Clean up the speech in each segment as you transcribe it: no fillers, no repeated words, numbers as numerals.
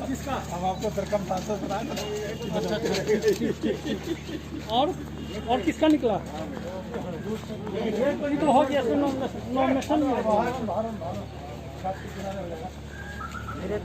किसका हम आपको दरकम सांसद बनाए। और किसका निकला? ये तो हो गया नॉमिनेशन में। धीरे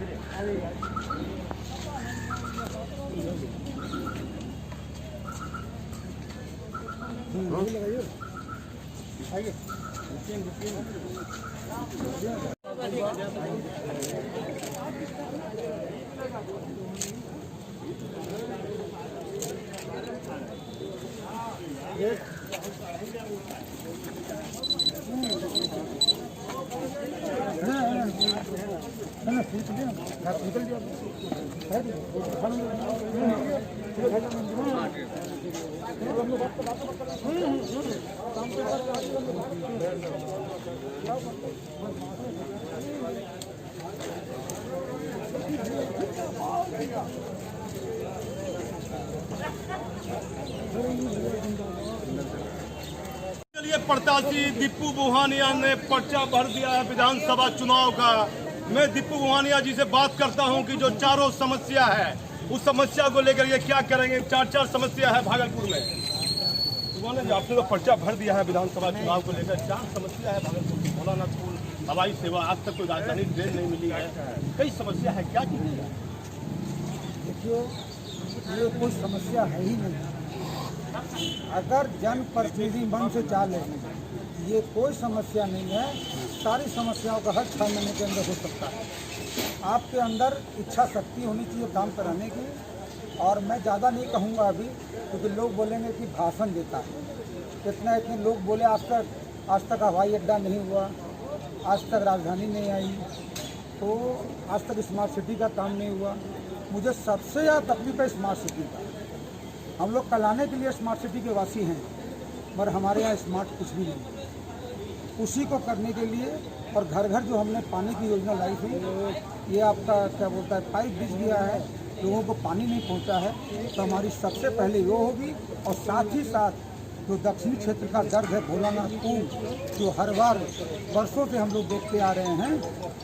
धीरे प्रत्याशी दीपू बुहानिया ने पर्चा भर दिया है विधानसभा चुनाव का। मैं दीपू बुहानिया जी से बात करता हूं कि जो चारों समस्या है उस समस्या को लेकर ये क्या करेंगे। चार समस्या है भागलपुर में। उन्होंने आपने तो पर्चा भर दिया है विधानसभा चुनाव को लेकर। 4 समस्या है भागलपुर की। भोलानाथ पुल, हवाई सेवा, आज तक कोई राजधानी ट्रेन नहीं मिली है। कई समस्या है, क्या कीजिएगा? देखिए, ये कोई समस्या है ही नहीं। अगर जनप्रतिनिधि मन से चाले, ये कोई समस्या नहीं है। सारी समस्याओं का हल 6 महीने के अंदर हो सकता है। आपके अंदर इच्छा शक्ति होनी चाहिए काम कराने की। और मैं ज़्यादा नहीं कहूँगा अभी, क्योंकि लोग बोलेंगे कि भाषण देता है। इतने लोग बोले आज तक हवाई अड्डा नहीं हुआ, आज तक राजधानी नहीं आई, तो आज तक स्मार्ट सिटी का काम नहीं हुआ। मुझे सबसे ज़्यादा तकलीफ है स्मार्ट सिटी का। हम लोग कलाने के लिए स्मार्ट सिटी के वासी हैं, मगर हमारे यहाँ स्मार्ट कुछ भी नहीं है। उसी को करने के लिए और घर घर जो हमने पानी की योजना लाई थी, ये आपका क्या बोलता है, पाइप बिछ गया है, लोगों को पानी नहीं पहुंचा है, तो हमारी सबसे पहले वो होगी। और साथ ही साथ जो दक्षिणी क्षेत्र का दर्द है भोलानाथ पुल, जो हर बार वर्षों से हम लोग देखते आ रहे हैं,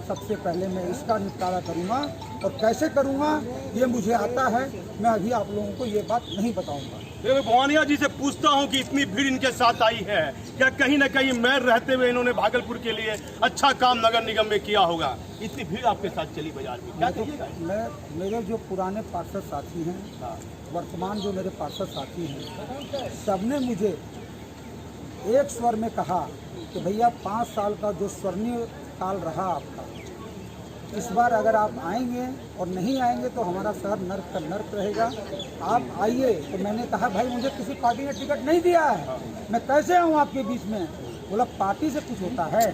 सबसे पहले मैं इसका निपटारा करूंगा। और कैसे करूंगा ये मुझे आता है, मैं अभी आप लोगों को ये बात नहीं बताऊंगा। बुहानिया जी से पूछता हूं कि इतनी भीड़ इनके साथ आई है, क्या कहीं न कहीं मेयर रहते हुए इन्होंने भागलपुर के लिए अच्छा काम नगर निगम में किया होगा? इतनी भीड़ आपके साथ चली बाजार में, क्या कहिएगा? मेरे जो पुराने पार्षद साथी हैं, वर्तमान जो मेरे पार्षद साथी हैं, सबने मुझे एक स्वर में कहा कि भैया 5 साल का जो स्वर्णिम काल रहा आपका, इस बार अगर आप आएंगे और नहीं आएंगे तो हमारा शहर नर्क का नर्क रहेगा। आप आइए। तो मैंने कहा भाई मुझे किसी पार्टी ने टिकट नहीं दिया है, मैं कैसे आऊँ आपके बीच में? बोला पार्टी से कुछ होता है,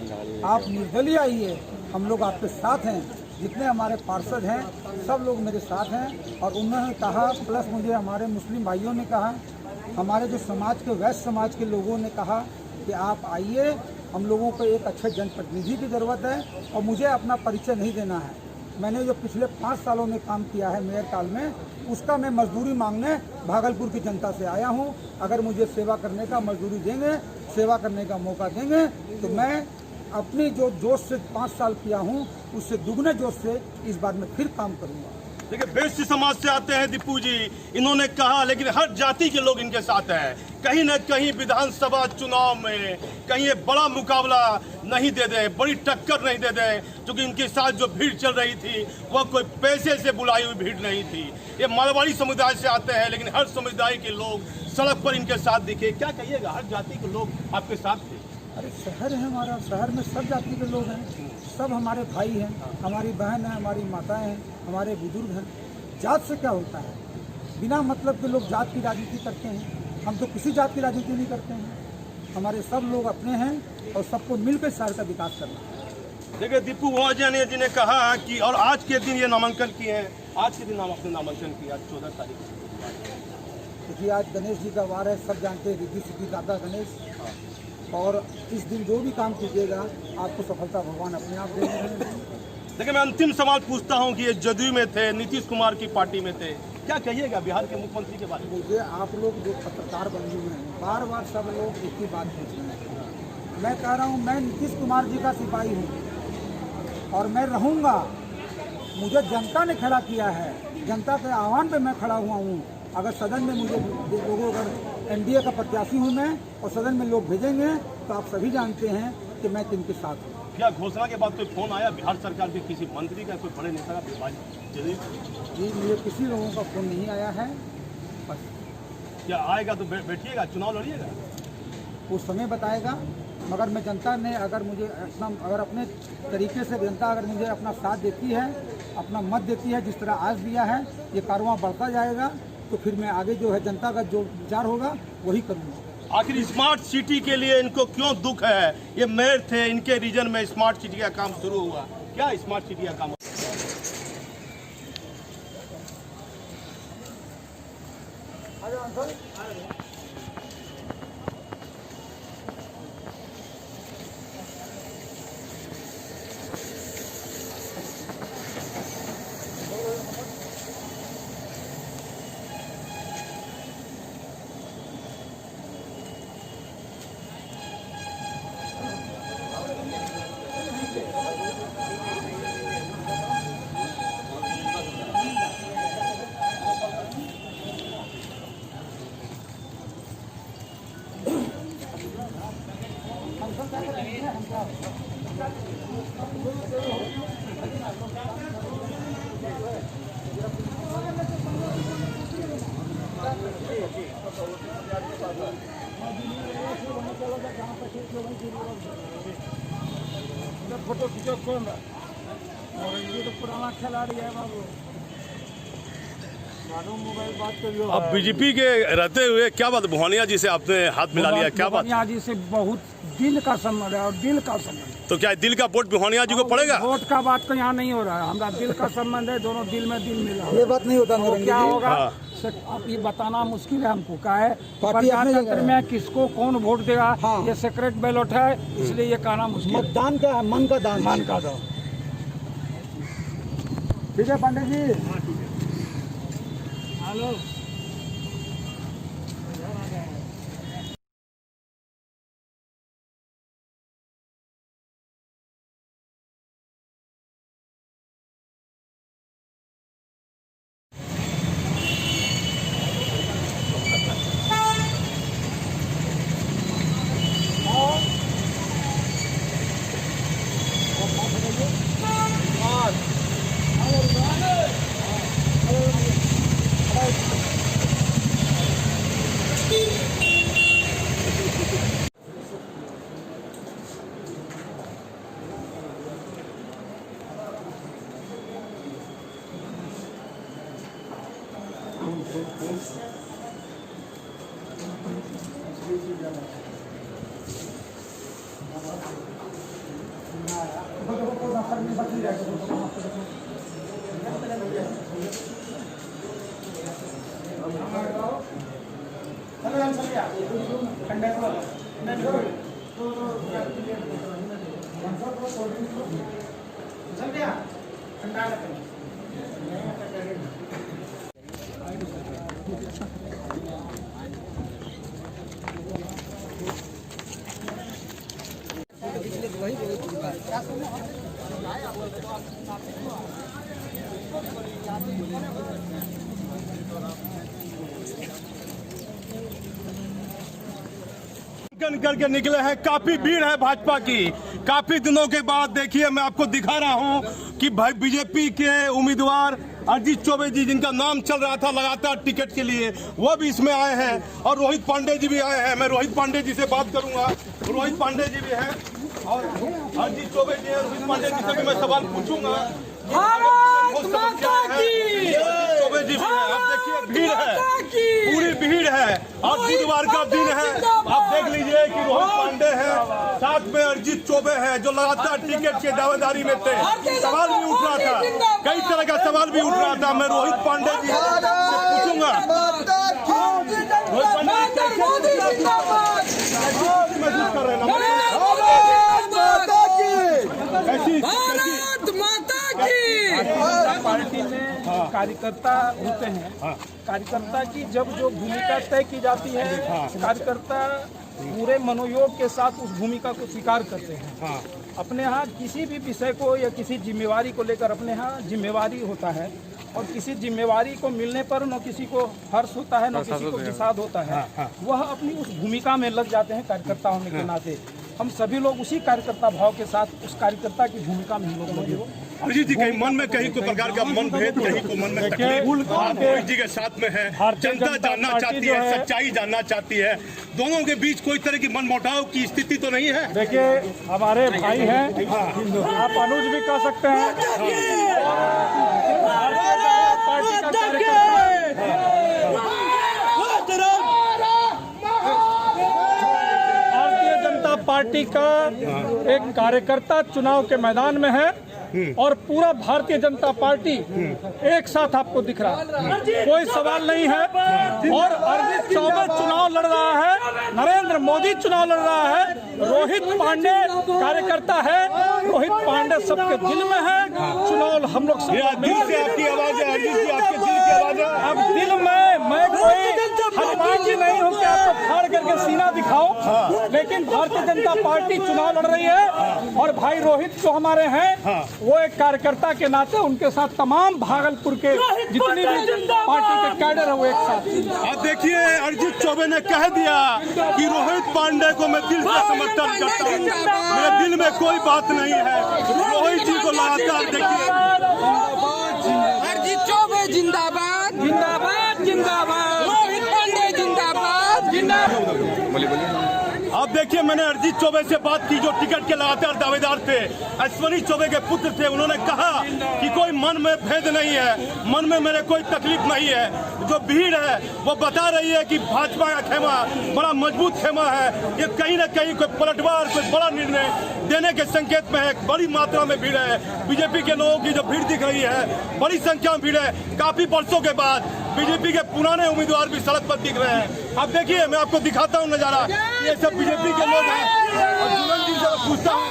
आप निर्दलीय आइए, हम लोग आपके साथ हैं। जितने हमारे पार्षद हैं सब लोग मेरे साथ हैं। और उन्होंने कहा, प्लस मुझे हमारे मुस्लिम भाइयों ने कहा, हमारे जो समाज के वैश्य समाज के लोगों ने कहा कि आप आइए, हम लोगों को एक अच्छे जनप्रतिनिधि की ज़रूरत है। और मुझे अपना परिचय नहीं देना है। मैंने जो पिछले 5 सालों में काम किया है मेयर काल में, उसका मैं मजदूरी मांगने भागलपुर की जनता से आया हूं। अगर मुझे सेवा करने का मजदूरी देंगे, सेवा करने का मौका देंगे, तो मैं अपनी जो जोश से 5 साल किया हूं, उससे दुगने जोश से इस बार मैं फिर काम करूंगा। देखिए, बेसी समाज से आते हैं दीपू जी, इन्होंने कहा, लेकिन हर जाति के लोग इनके साथ हैं। कहीं न कहीं विधानसभा चुनाव में कहीं ये बड़ा मुकाबला नहीं दे दें, बड़ी टक्कर नहीं दे दें, क्योंकि इनके साथ जो भीड़ चल रही थी वह कोई पैसे से बुलाई हुई भीड़ नहीं थी। ये मारवाड़ी समुदाय से आते हैं, लेकिन हर समुदाय के लोग सड़क पर इनके साथ दिखे। क्या कहिएगा, हर जाति के लोग आपके साथ थे? अरे शहर है हमारा, शहर में सब जाति के लोग हैं, सब हमारे भाई हैं, हमारी बहन है, हमारी माताएं हैं, हमारे बुजुर्ग हैं। जात से क्या होता है? बिना मतलब के लोग जात की राजनीति करते हैं। हम तो किसी जात की राजनीति नहीं करते हैं। हमारे सब लोग अपने हैं और सबको मिलकर शहर का विकास करना है। देखिए दीपू महाजन जी ने कहा कि और आज के दिन ये नामांकन किए हैं, आज के दिन आपने नामांकन किया 14 तारीख को। देखिए आज गणेश जी का वार है, सब जानते हैं, रिद्धि सिद्धि दाता गणेश। और इस दिन जो भी काम कीजिएगा आपको सफलता भगवान अपने आप दे रहे हैं। देखिए मैं अंतिम सवाल पूछता हूं कि ये जदयू में थे, नीतीश कुमार की पार्टी में थे, क्या कहिएगा बिहार के मुख्यमंत्री के बारे में? मुझे आप लोग जो पत्रकार बने हुए हैं, बार बार सब लोग एक ही बात पूछ रहे हैं। मैं कह रहा हूँ, मैं नीतीश कुमार जी का सिपाही हूँ और मैं रहूँगा। मुझे जनता ने खड़ा किया है, जनता के आह्वान पे मैं खड़ा हुआ हूँ। अगर सदन में मुझे लोगों, अगर एनडीए का प्रत्याशी हूँ मैं और सदन में लोग भेजेंगे तो आप सभी जानते हैं कि मैं किनके साथ हूँ। क्या घोषणा के बाद कोई फोन आया बिहार सरकार के किसी मंत्री का, कोई बड़े नेता का? जी मुझे किसी लोगों का फोन नहीं आया है। बस क्या आएगा तो बैठिएगा, चुनाव लड़िएगा? उस समय बताएगा। मगर मैं जनता ने अगर मुझे अपने तरीके से जनता अगर मुझे अपना साथ देती है, अपना मत देती है, जिस तरह आज दिया है, ये कारवां बढ़ता जाएगा तो फिर मैं आगे जो है जनता का जो विचार होगा वही करूँगा। आखिर स्मार्ट सिटी के लिए इनको क्यों दुख है? ये मेयर थे, इनके रीजन में स्मार्ट सिटी का काम शुरू हुआ, क्या स्मार्ट सिटी का काम? फोटो खींचो कौन? और ये तो पुराना खिलाड़ी है बाबू। मोबाइल बात करियो। अब बीजेपी के रहते हुए क्या बात, भुवानिया जी से आपने हाथ मिला लिया, क्या बात? भुवानिया जी से बहुत दिल का संबंध है और दिल का संबंध। तो क्या दिल का वोट भुवानिया जी को पड़ेगा? वोट का बात तो यहाँ नहीं हो रहा है, हमारा दिल का संबंध है, दोनों दिल में दिल मिला। ये बात नहीं होता तो क्या होगा? अब ये बताना मुश्किल है हमको, क्या है प्रजातंत्र में किसको कौन वोट देगा। ये सीक्रेट बैलेट है, इसलिए ये कहना मुश्किल। मतदान क्या है? मन का दान, मन का दान। ठीक है पंडित जी। हेलो। करके निकले हैं, काफी भीड़ है भाजपा की। काफी दिनों के बाद देखिए मैं आपको दिखा रहा हूं कि भाई बीजेपी के उम्मीदवार अजीत चौबे जी, जिनका नाम चल रहा था लगातार टिकट के लिए, वो भी इसमें आए हैं और रोहित पांडे जी भी आए हैं। मैं रोहित पांडे जी से बात करूंगा। रोहित पांडे जी भी हैं और अजीत चौबे जी हैं। रोहित पांडे जी से भी मैं सवाल पूछूंगा। चौबे जी भी हैं। अब देखिए भीड़ है, पूरी भीड़ है और बुधवार का दिन है। आप देख लीजिए कि रोहित पांडे है, साथ में अरिजीत चौबे है, जो लगातार टिकट के दावेदारी में थे। सवाल भी उठ रहा था, कई तरह का सवाल भी उठ रहा था। मैं रोहित पांडे जी से पूछूंगा, रोहित पांडे महसूस कर रहे हैं पार्टी में कार्यकर्ता होते हैं। कार्यकर्ता की जब जो भूमिका तय की जाती है, कार्यकर्ता पूरे मनोयोग के साथ उस भूमिका को स्वीकार करते हैं। अपने यहाँ किसी भी विषय को या किसी जिम्मेवारी को लेकर अपने यहाँ जिम्मेवारी होता है, और किसी जिम्मेवारी को मिलने पर न किसी को हर्ष होता है, न किसी को विषाद होता है। वह अपनी उस भूमिका में लग जाते हैं कार्यकर्ता होने के नाते। हम सभी लोग उसी कार्यकर्ता भाव के साथ उस कार्यकर्ता की भूमिका में हम लोग लगे हो। अरिजीत जी कहीं मन में कहीं कोई प्रकार का मन भेद, कहीं को मन में तकलीफ, आप रोहित जी के साथ में है, जनता जानना चाहती है, सच्चाई जानना चाहती है, दोनों के बीच कोई तरह की मनमुटाव की स्थिति तो नहीं है? देखिए, हमारे भाई हैं, आप अनुज भी कह सकते हैं। भारतीय जनता पार्टी का एक कार्यकर्ता चुनाव के मैदान में है, और पूरा भारतीय जनता पार्टी एक साथ आपको दिख रहा है, कोई सवाल नहीं है। और अरिजीत चौबे चुनाव लड़ रहा है, नरेंद्र मोदी चुनाव लड़ रहा है, रोहित पांडे कार्यकर्ता है, रोहित पांडे सबके दिल में है। चुनाव हम लोग दिल से आपकी आवाज है, अरिजीत जी आपके दिल की आवाज है। अब दिल में मैं कोई हनुमान जी नहीं हूँ कि आपको फाड़ करके सीना दिखाओ, लेकिन भारतीय जनता पार्टी चुनाव लड़ रही है, और भाई रोहित जो हमारे हैं वो एक कार्यकर्ता के नाते उनके साथ तमाम भागलपुर के जितनी भी पार्टी के कैडर है वो एक साथ। आप देखिए, अरिजीत चौबे ने कह दिया कि रोहित पांडे को मैं दिल से समर्थन करता हूँ, मेरे दिल में कोई बात नहीं है। रोहित जी को लगातार देखिए, अरिजीत चौबे जिंदाबाद जिंदाबाद जिंदाबाद, रोहित पांडे जिंदाबाद जिंदाबाद। आप देखिए, मैंने अरिजीत चौबे से बात की जो टिकट के लगातार दावेदार थे, अश्वनी चौबे के पुत्र थे। उन्होंने कहा कि कोई मन में भेद नहीं है, मन में मेरे कोई तकलीफ नहीं है। जो भीड़ है वो बता रही है कि भाजपा का खेमा बड़ा मजबूत खेमा है, ये कहीं ना कहीं कोई पलटवार, कोई बड़ा निर्णय देने के संकेत में है। बड़ी मात्रा में भीड़ है, बीजेपी के लोगों की जो भीड़ दिख रही है, बड़ी संख्या में भीड़ है। काफी वर्षों के बाद बीजेपी के पुराने उम्मीदवार भी सड़क पर दिख रहे हैं। आप देखिए, मैं आपको दिखाता हूँ नजारा, ये सब बीजेपी के लोग हैं। और जुलन जी से पूछता हूँ,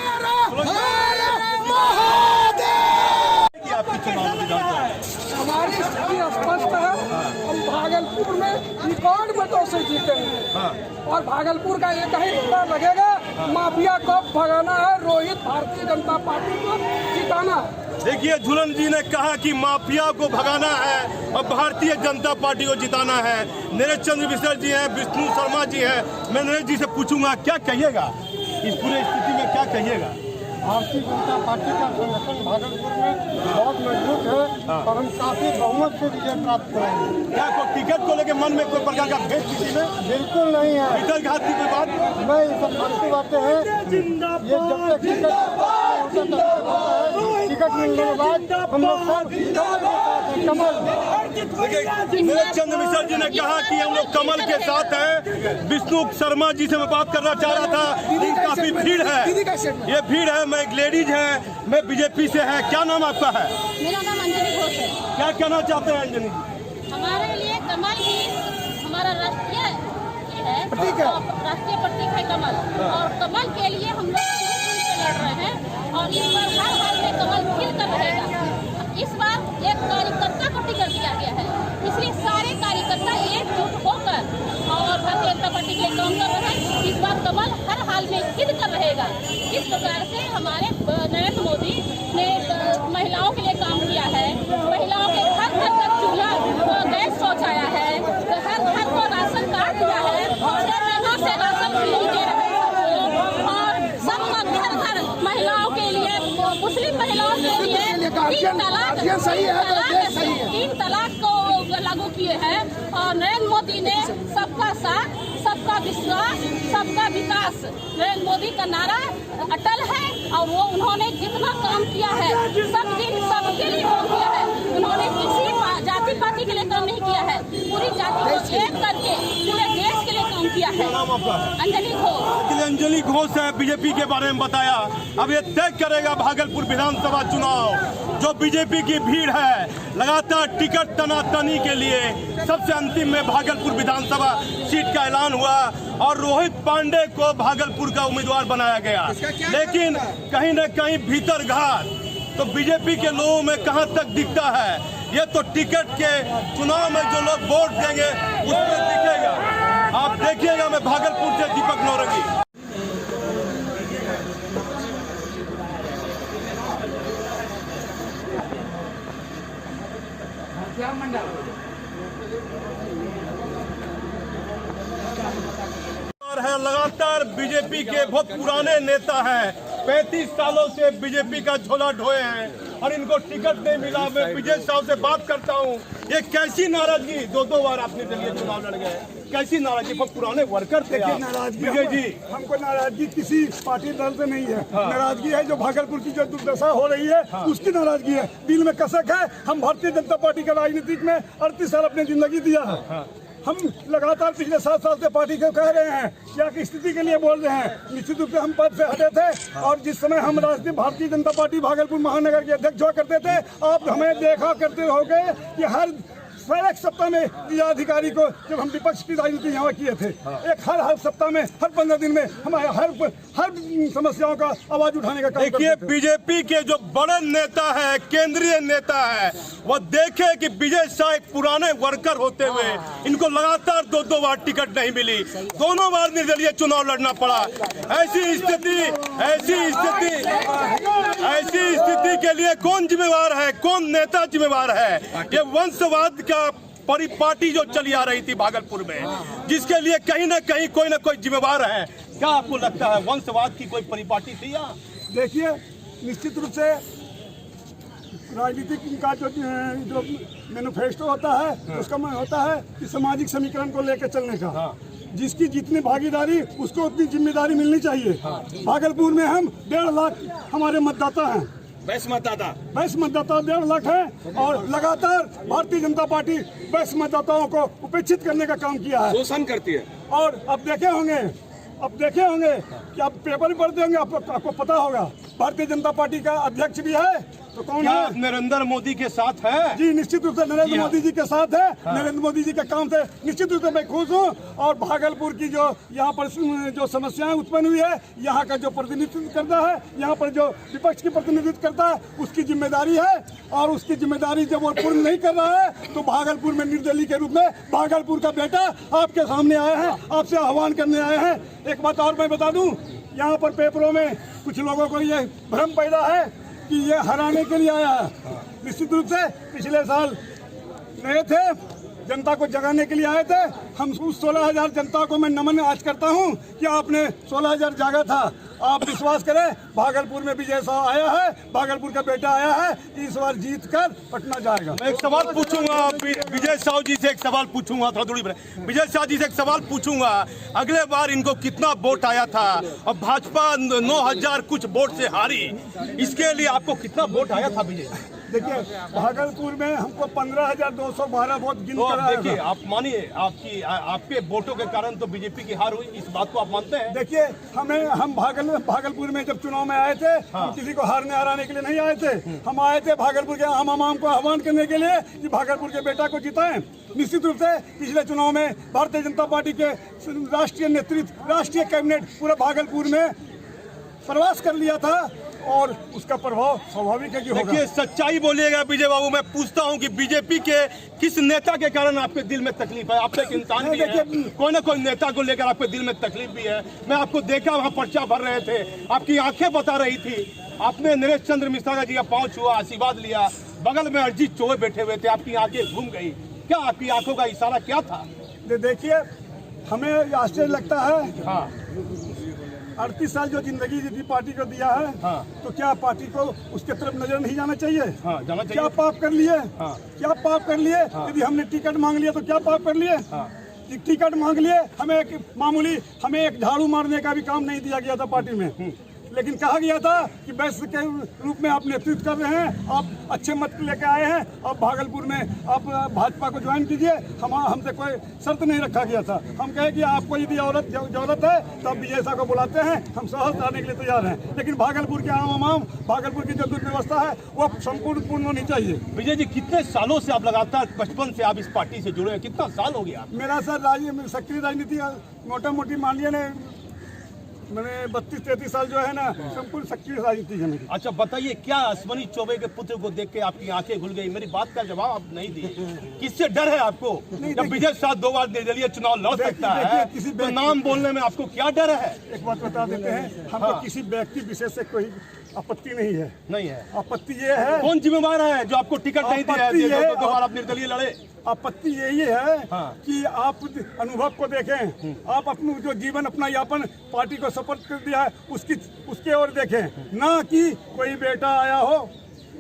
आपकी चुनाव हमारी स्थिति स्पष्ट है। हम भागलपुर में रिकॉर्ड मतों से जीते हैं, और भागलपुर का एक ही मुद्दा लगेगा, माफिया को भगाना है, रोहित भारतीय जनता पार्टी को जिताना है। देखिए, झूलन जी ने कहा कि माफिया को भगाना है और भारतीय जनता पार्टी को जिताना है। नरेश चंद्र मिश्र जी हैं, विष्णु शर्मा जी हैं। मैं नरेश जी से पूछूंगा, क्या कहिएगा इस पूरे स्थिति में, क्या कहिएगा? भारतीय जनता पार्टी का संगठन भागलपुर में बहुत मजबूत है, और हम काफी बहुमत से विजय प्राप्त करेंगे। क्या कोई टिकट को लेकर मन में कोई प्रकार का भेद किसी में? बिल्कुल नहीं है, इधर घात की कोई बात नहीं। ये सब फालतू बातें हैं। ये जब तक टिकट मिलने के बाद हम लोग कमल। नरेश चंद्र मिश्र जी ने कहा कि हम लोग कमल के साथ हैं। विष्णु शर्मा जी से मैं बात करना चाह रहा था, काफी भीड़ है, ये भीड़ है। मैं एक लेडीज है, मैं बीजेपी से है। क्या नाम आपका है? मेरा नाम अंजलि घोष है। क्या कहना चाहते हैं अंजलि जी? हमारे लिए कमल ही हमारा राष्ट्रीय है, प्रतीक है, राष्ट्रीय प्रतीक है कमल, और कमल के लिए हम लोग शुरू से लड़ रहे हैं, और इस बार हर हाल में कमल खिल कर रहेगा। इस बार एक कार्यकर्ता को टिकट दिया गया है, इसलिए सारे कार्यकर्ता एकजुट होकर और भारतीय जनता पार्टी के लिए काम कर रहे हैं। इस बार कमल हर हाल में खिल कर रहेगा। इस प्रकार से हमारे नरेंद्र मोदी ने महिलाओं के लिए काम किया है, महिलाओं के घर घर तक चूल्हा गैस पहुँचाया है, हर घर को राशन कार्ड दिया है, 6 महीनों से राशन फ्री दे रहे हैं, और सबका घर घर महिलाओं के लिए, मुस्लिम महिलाओं के लिए 3 तलाक को लागू किए हैं। और नरेंद्र मोदी ने सबका साथ, सबका विश्वास, सबका विकास, नरेंद्र मोदी का नारा अटल है, और वो उन्होंने जितना काम किया है सब दिन सबके लिए काम किया है। उन्होंने किसी जाति पाति के लिए काम नहीं किया है, पूरी जाति को एक करके पूरे देश के लिए दिली घोष है बीजेपी के बारे में बताया। अब ये तय करेगा भागलपुर विधानसभा चुनाव। जो बीजेपी की भीड़ है लगातार टिकट तनातनी के लिए, सबसे अंतिम में भागलपुर विधानसभा सीट का ऐलान हुआ और रोहित पांडे को भागलपुर का उम्मीदवार बनाया गया। लेकिन कहीं न कहीं भीतर घात तो बीजेपी के लोगों में कहां तक दिखता है, ये तो टिकट के चुनाव में जो लोग वोट देंगे उसमें दिखेगा। आप देखिएगा। मैं भागलपुर से दीपक नौरंगी। है लगातार बीजेपी के बहुत पुराने नेता हैं, 35 सालों से बीजेपी का झोला ढोए हैं और इनको टिकट नहीं मिला। मैं विजय साहब से बात करता हूं, ये कैसी नाराजगी, दो बार अपने लिए चुनाव लड़ गए, कैसी नाराजगी? बहुत पुराने वर्कर थे नाराजगी विजय जी। हमको नाराजगी किसी पार्टी दल से नहीं है। नाराजगी है जो भागलपुर की जो दुर्दशा हो रही है उसकी नाराजगी है। दिल में कसक है। हम भारतीय जनता पार्टी का राजनीतिक में 38 साल अपनी जिंदगी दिया है। हम लगातार पिछले 7 साल से पार्टी को कह रहे हैं, क्या की स्थिति के लिए बोल रहे हैं। निश्चित रूप से हम पद से हटे थे और जिस समय हम राष्ट्रीय भारतीय जनता पार्टी भागलपुर महानगर के अध्यक्ष हुआ करते थे, आप हमें देखा करते होंगे कि हर एक सप्ताह में जिलाधिकारी को जब हम विपक्ष की राजनीति यहाँ किए थे, हर सप्ताह में, हर 15 दिन में हमारे हर समस्याओं का आवाज उठाने का काम करते थे। देखिए बीजेपी के जो बड़े नेता है, केंद्रीय नेता है, वो देखे कि विजय शाह एक पुराने वर्कर होते हुए इनको लगातार 2 बार टिकट नहीं मिली, दोनों बार निर्दलीय चुनाव लड़ना पड़ा। ऐसी स्थिति के लिए कौन जिम्मेवार है, कौन नेता जिम्मेवार है? ये वंशवाद का परिपाटी जो चली आ रही थी भागलपुर में, जिसके लिए कहीं न कहीं कोई न कोई जिम्मेवार है। क्या आपको लगता है वंशवाद की कोई परिपाटी थी या? देखिए, निश्चित रूप से राजनीतिक का जो मैनिफेस्टो होता है उसका मन होता है कि सामाजिक समीकरण को लेकर चलने का। जिसकी जितनी भागीदारी उसको उतनी जिम्मेदारी मिलनी चाहिए। भागलपुर में हम 1.5 लाख हमारे मतदाता हैं। 22 मतदाता 1.5 लाख है और लगातार भारतीय जनता पार्टी 22 मतदाताओं को उपेक्षित करने का काम किया है, शोषण करती है। और अब देखे होंगे कि आप पेपर भी पढ़ते होंगे, आपको पता होगा भारतीय जनता पार्टी का अध्यक्ष भी है तो कौन है? नरेंद्र मोदी के साथ है जी, निश्चित रूप से नरेंद्र मोदी जी के साथ है। नरेंद्र मोदी जी के काम से निश्चित रूप से मैं खुश हूँ। और भागलपुर की जो यहाँ पर जो समस्याएं उत्पन्न हुई है, यहाँ का जो प्रतिनिधित्व करता है, यहाँ पर जो विपक्ष की प्रतिनिधित्व करता है, उसकी जिम्मेदारी है। और उसकी जिम्मेदारी जब वो पूर्ण नहीं कर रहा है तो भागलपुर में निर्दलीय के रूप में भागलपुर का बेटा आपके सामने आया है, आपसे आह्वान करने आए हैं। एक बात और मैं बता दूं, यहाँ पर पेपरों में कुछ लोगों को ये भ्रम पैदा है कि ये हराने के लिए आया है। निश्चित रूप से पिछले साल नए थे, जनता को जगाने के लिए आए थे। हम उस 16,000 जनता को मैं नमन आज करता हूं कि आपने 16,000 जागा था। आप विश्वास करें, भागलपुर में विजय शाह आया है, भागलपुर का बेटा आया है, इस बार जीत कर पटना जाएगा। मैं एक सवाल पूछूंगा विजय शाह जी से, एक सवाल पूछूंगा, थोड़ा दूरी पर विजय शाह जी से एक सवाल पूछूंगा। अगले बार इनको कितना वोट आया था और भाजपा 9,000 कुछ वोट से हारी, इसके लिए आपको कितना वोट आया था विजय? देखिए, भागलपुर में हमको 15,212 वोट गिन कर आया। देखिए, आप मानिए आपके वोटों के कारण तो बीजेपी की हार हुई, इस बात को आप मानते हैं? देखिए, हम भागलपुर में जब चुनाव में आए थे, हम किसी को हारने हराने के लिए नहीं आए थे। हम आए थे भागलपुर के आम आवाम को आह्वान करने के लिए कि भागलपुर के बेटा को जिताएं। निश्चित रूप से पिछले चुनाव में भारतीय जनता पार्टी के राष्ट्रीय नेतृत्व, राष्ट्रीय कैबिनेट पूरा भागलपुर में प्रवास कर लिया था और उसका प्रभाव स्वाभाविक है कि होगा। देखिए, सच्चाई बोलिएगा विजय बाबू। मैं पूछता हूं कि बीजेपी के किस नेता के कारण आपके दिल में तकलीफ है? आप एक इंसान भी हैं, कोई ना कोई नेता को लेकर आपके दिल में तकलीफ भी है। मैं आपको देखा, वहां पर्चा भर रहे थे, आपकी आंखें बता रही थी। आपने नरेश चंद्र मिश्रा जी का पांव छुआ, आशीर्वाद लिया, बगल में अरिजीत चौबे बैठे हुए थे, आपकी आंखें घूम गई। क्या आपकी आंखों का इशारा क्या था? देखिए, हमें आश्चर्य लगता है। 38 साल जो जिंदगी जितनी पार्टी को दिया है, तो क्या पार्टी को उसके तरफ नजर नहीं जाना चाहिए? जाना चाहिए। क्या पाप कर लिए? क्या पाप कर लिए? यदि हमने टिकट मांग लिया तो क्या पाप कर लिए? टिकट मांग लिए, हमें एक झाड़ू मारने का भी काम नहीं दिया गया था पार्टी में। लेकिन कहा गया था कि वैश्य के रूप में आप नेतृत्व कर रहे हैं, आप अच्छे मत लेके आए हैं, अब भागलपुर में आप भाजपा को ज्वाइन कीजिए। हमसे कोई शर्त नहीं रखा गया था। हम कहे कि आपको यदि जरूरत है तो आप विजय शाह को बुलाते हैं, हम सहज आने के लिए तैयार हैं। लेकिन भागलपुर के आम भागलपुर की जो दुर्व्यवस्था है वो संपूर्ण पूर्ण होनी चाहिए। विजय जी, कितने सालों से आप लगातार, बचपन से आप इस पार्टी से जुड़े हैं, कितना साल हो गया? मेरा सर सक्रिय राजनीति मोटा मोटी मान लिया मैंने 32-33 साल जो है ना संपूर्ण सक्रिय राजनीति है मेरी। अच्छा बताइए, क्या अश्वनी चौबे के पुत्र को देख के आपकी आंखें खुल गई? मेरी बात का जवाब आप नहीं दिए। किससे डर है आपको? जब विजय शाह 2 बार निर्दलीय चुनाव लड़ सकता है तो नाम बोलने में आपको क्या डर है? एक बात बता देते हैं, हमको किसी व्यक्ति विशेष से कोई आपत्ति नहीं है। नहीं है? आपत्ति ये है, कौन जिम्मेवार है जो आपको टिकट नहीं दिया है? 2 बार आप निर्दलीय लड़े। आपत्ति यही है कि आप अनुभव को देखें, आप अपना जो जीवन अपना यापन पार्टी को सपोर्ट कर दिया है उसके ओर देखें, ना कि कोई बेटा आया हो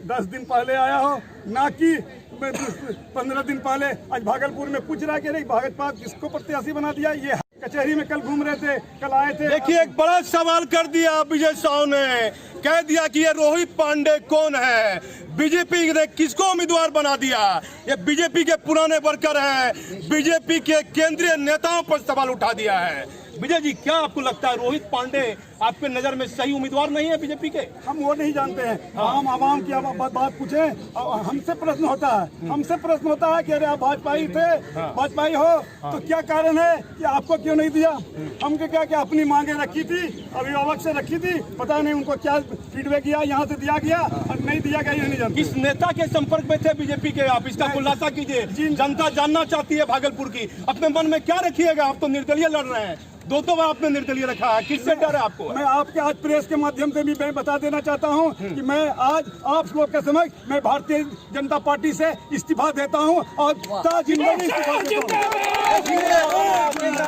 10 दिन पहले आया हो, ना कि 15 दिन पहले आज भागलपुर में पूछ रहा कि नहीं भाजपा किसको प्रत्याशी बना दिया। ये कचहरी में कल घूम रहे थे, कल आए थे। देखिए, एक बड़ा सवाल कर दिया विजय शाह ने, कह दिया कि ये रोहित पांडे कौन है, बीजेपी ने किसको उम्मीदवार बना दिया? ये बीजेपी के पुराने वर्कर हैं, बीजेपी के केंद्रीय नेताओं पर सवाल उठा दिया है। विजय जी, क्या आपको लगता है रोहित पांडे आपके नजर में सही उम्मीदवार नहीं है बीजेपी के? हम वो नहीं जानते हैं। हम आवाम की बात पूछे, हमसे प्रश्न होता है कि अरे आप भाजपाई थे, भाजपाई हो तो क्या कारण है कि आपको क्यों नहीं दिया? हमको क्या क्या अपनी मांगे रखी थी, अभिभावक से रखी थी, पता नहीं उनको क्या फीडबैक किया, यहाँ से दिया गया और नहीं दिया गया, ये नहीं जानते। किस नेता के संपर्क में थे बीजेपी के आप? इसका खुलासा कीजिए, जनता जानना चाहती है भागलपुर की। अपने मन में क्या रखिएगा? आप तो निर्दलीय लड़ रहे हैं, 2 बार आपने निर्दलीय रखा है, किससे डर है आपको? मैं आपके आज प्रेस के माध्यम से भी मैं बता देना चाहता हूं कि मैं आज आप लोग के समक्ष मैं भारतीय जनता पार्टी से इस्तीफा देता हूं और जिंदगी इस्तीफा देता हूं।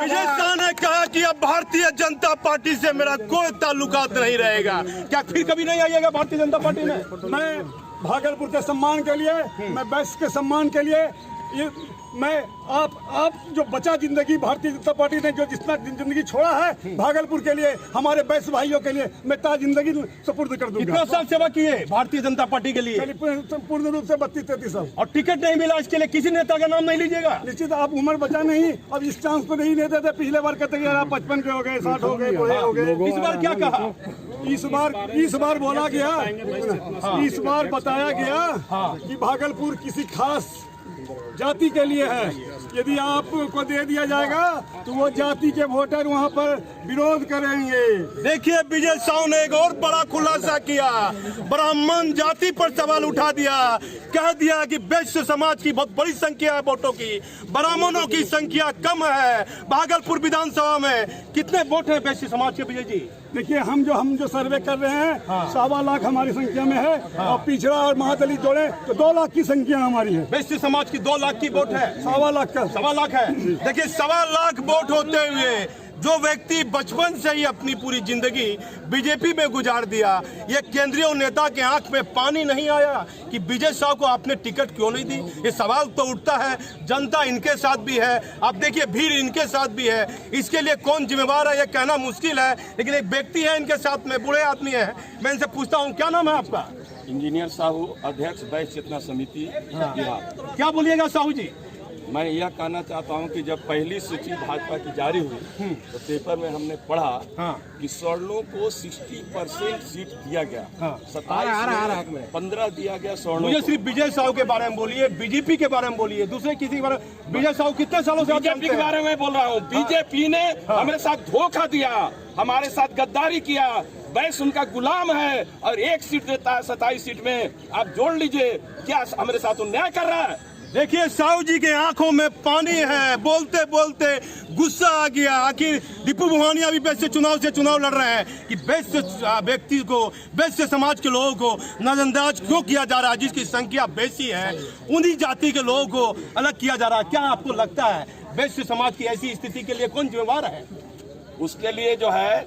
विजय शाह ने कहा कि अब भारतीय जनता पार्टी से मेरा कोई ताल्लुकात नहीं रहेगा। क्या फिर कभी नहीं आइएगा भारतीय जनता पार्टी में? मैं भागलपुर के सम्मान के लिए, मैं वैश्य के सम्मान के लिए मैं आप जो बचा जिंदगी भारतीय जनता पार्टी ने जो जितना जिंदगी छोड़ा है भागलपुर के लिए, हमारे वैश्य भाइयों के लिए मैं जिंदगी सुपुर्द कर दूंगा। कितना साल सेवा किए भारतीय जनता पार्टी के लिए? पूर्ण रूप से 32-33 साल। और टिकट नहीं मिला, इसके लिए किसी नेता का नाम नहीं लीजिएगा? निश्चित, आप उम्र बचा नहीं, अब इस चांस को नहीं देते थे। पिछले बार कहते आप 55 के हो गए, 60 हो गए, हो गए। इस बार क्या कहा? इस बार बोला गया, इस बार बताया गया कि भागलपुर किसी खास जाति के लिए है। यदि आपको दे दिया जाएगा तो वो जाति के वोटर वहाँ पर विरोध करेंगे। देखिए, विजय शाह ने एक और बड़ा खुलासा किया, ब्राह्मण जाति पर सवाल उठा दिया, कह दिया कि वैश्य समाज की बहुत बड़ी संख्या है वोटों की, ब्राह्मणों की संख्या कम है। भागलपुर विधानसभा में कितने वोट है वैश्य समाज के विजय जी? देखिए, हम जो सर्वे कर रहे हैं 1.25 लाख हमारी संख्या में है और पिछड़ा और महादलित जोड़े तो 2 लाख की संख्या हमारी है। वैश्य समाज की 2 लाख की वोट है, 1.25 लाख का 1.25 लाख है। देखिए, 1.25 लाख वोट होते हुए जो व्यक्ति बचपन से ही अपनी पूरी जिंदगी बीजेपी में गुजार दिया, ये केंद्रीय नेता के आंख में पानी नहीं आया कि विजय शाह को आपने टिकट क्यों नहीं दी? ये सवाल तो उठता है। जनता इनके साथ भी है, आप देखिए भीड़ इनके साथ भी है। इसके लिए कौन जिम्मेवार है ये कहना मुश्किल है, लेकिन एक व्यक्ति है इनके साथ में, बूढ़े आदमी है। मैं इनसे पूछता हूँ, क्या नाम है आपका? इंजीनियर साहू, अध्यक्ष वैश्य चेतना समिति बिहार। क्या बोलिएगा साहू जी? मैं यह कहना चाहता हूं कि जब पहली सूची भाजपा की जारी हुई तो पेपर में हमने पढ़ा कि स्वर्णों को 60% सीट दिया गया, 27 में 15 दिया गया स्वर्णों। मुझे सिर्फ विजय शाह के बारे में बोलिए, बीजेपी के बारे में बोलिए, दूसरे किसी के बारे में। विजय शाह कितने सालों से बीजेपी के बारे में बोल रहा हूँ। बीजेपी ने हमारे साथ धोखा दिया, हमारे साथ गद्दारी किया। वैश्य उनका गुलाम है और 1 सीट देता है 27 सीट में। आप जोड़ लीजिए, क्या हमारे साथ अन्याय कर रहा है? देखिए, साहू जी के आंखों में पानी है, बोलते बोलते गुस्सा आ गया। आखिर दीपू भवानिया भी वैश्य चुनाव लड़ रहे हैं कि वैश्य व्यक्ति को, वैश्य समाज के लोगों को नजरअंदाज क्यों किया जा रहा है? जिसकी संख्या बेसी है, उन्हीं जाति के लोगों को अलग किया जा रहा है। क्या आपको लगता है वैश्य समाज की ऐसी स्थिति के लिए कौन जिम्मेवार है? उसके लिए जो है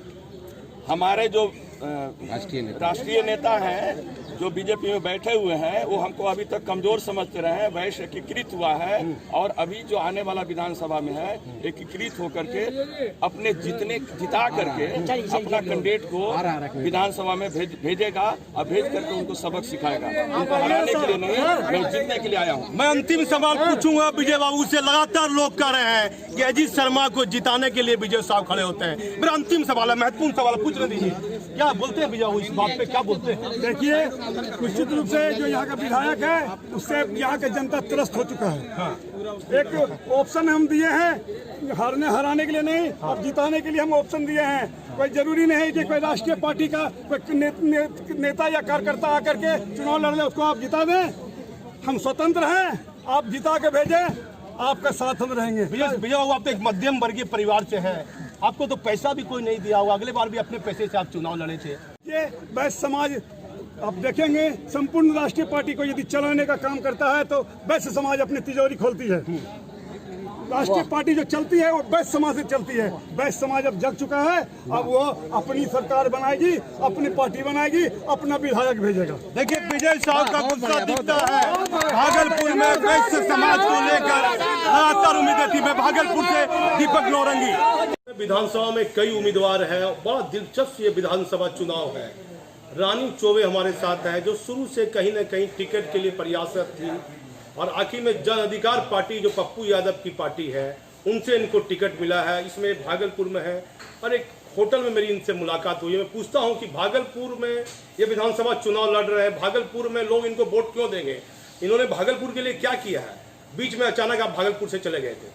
हमारे जो राष्ट्रीय नेता हैं जो बीजेपी में बैठे हुए हैं वो हमको अभी तक कमजोर समझते रहे हैं। वैश्य एकीकृत हुआ है और अभी जो आने वाला विधानसभा में है एकीकृत होकर के अपने जिता करके अपना कैंडिडेट को विधानसभा में भेजेगा और भेज करके उनको सबक सिखाएगा। उनको हराने के लिए नहीं, मैं जीतने के लिए आया हूँ। मैं अंतिम सवाल पूछूंगा विजय बाबू से। लगातार लोग कह रहे हैं कि अजीत शर्मा को जिताने के लिए विजय साहब खड़े होते हैं। मेरा अंतिम सवाल है, महत्वपूर्ण सवाल पूछने दीजिए, क्या बोलते हैं विजय बाबू इस बात पे, क्या बोलते हैं? देखिए, निश्चित रूप से जो यहाँ का विधायक है उससे यहाँ की जनता त्रस्त हो चुका है। एक ऑप्शन हम दिए हैं, हराने के लिए नहीं, अब जिताने के लिए हम ऑप्शन दिए हैं। कोई जरूरी नहीं है कि कोई राष्ट्रीय पार्टी का कोई नेता या कार्यकर्ता आकर के चुनाव लड़ ले उसको आप जिता दें। हम स्वतंत्र हैं, आप जिता के भेजें, आपका साथ हम रहेंगे। विजय बाबू, आप तो एक मध्यम वर्गीय परिवार से हैं, आपको तो पैसा भी कोई नहीं दिया होगा, अगले बार भी अपने पैसे से आप चुनाव लड़े थे। ये वैश्य समाज आप देखेंगे संपूर्ण राष्ट्रीय पार्टी को यदि चलाने का काम करता है तो वैश्य समाज अपनी तिजोरी खोलती है। राष्ट्रीय पार्टी जो चलती है वो वैश्य समाज से चलती है। वैश्य समाज अब जग चुका है, अब वो अपनी सरकार बनाएगी, अपनी पार्टी बनाएगी, अपना विधायक भेजेगा। देखिए, विजय साहब का गुस्सा दिखता है। भागलपुर में वैश्य समाज को लेकर लगातार उम्मीदें थी। मैं भागलपुर से दीपक नौरंगी। विधानसभा में कई उम्मीदवार हैं, बड़ा दिलचस्प ये विधानसभा चुनाव है। रानी चौबे हमारे साथ है, जो शुरू से कहीं न कहीं टिकट के लिए प्रयासरत थी और आखिर में जन अधिकार पार्टी जो पप्पू यादव की पार्टी है उनसे इनको टिकट मिला है। इसमें भागलपुर में है और एक होटल में मेरी इनसे मुलाकात हुई है। मैं पूछता हूं कि भागलपुर में ये विधानसभा चुनाव लड़ रहे हैं, भागलपुर में लोग इनको वोट क्यों देंगे, इन्होंने भागलपुर के लिए क्या किया है? बीच में अचानक आप भागलपुर से चले गए थे।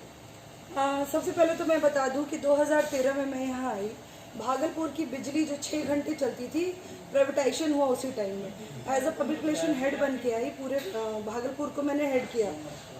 सबसे पहले तो मैं बता दूं कि 2013 में मैं यहाँ आई, भागलपुर की बिजली जो 6 घंटे चलती थी, प्राइवेटाइजेशन हुआ उसी टाइम में। As a public relation head बन के आई, पूरे भागलपुर को मैंने हेड किया,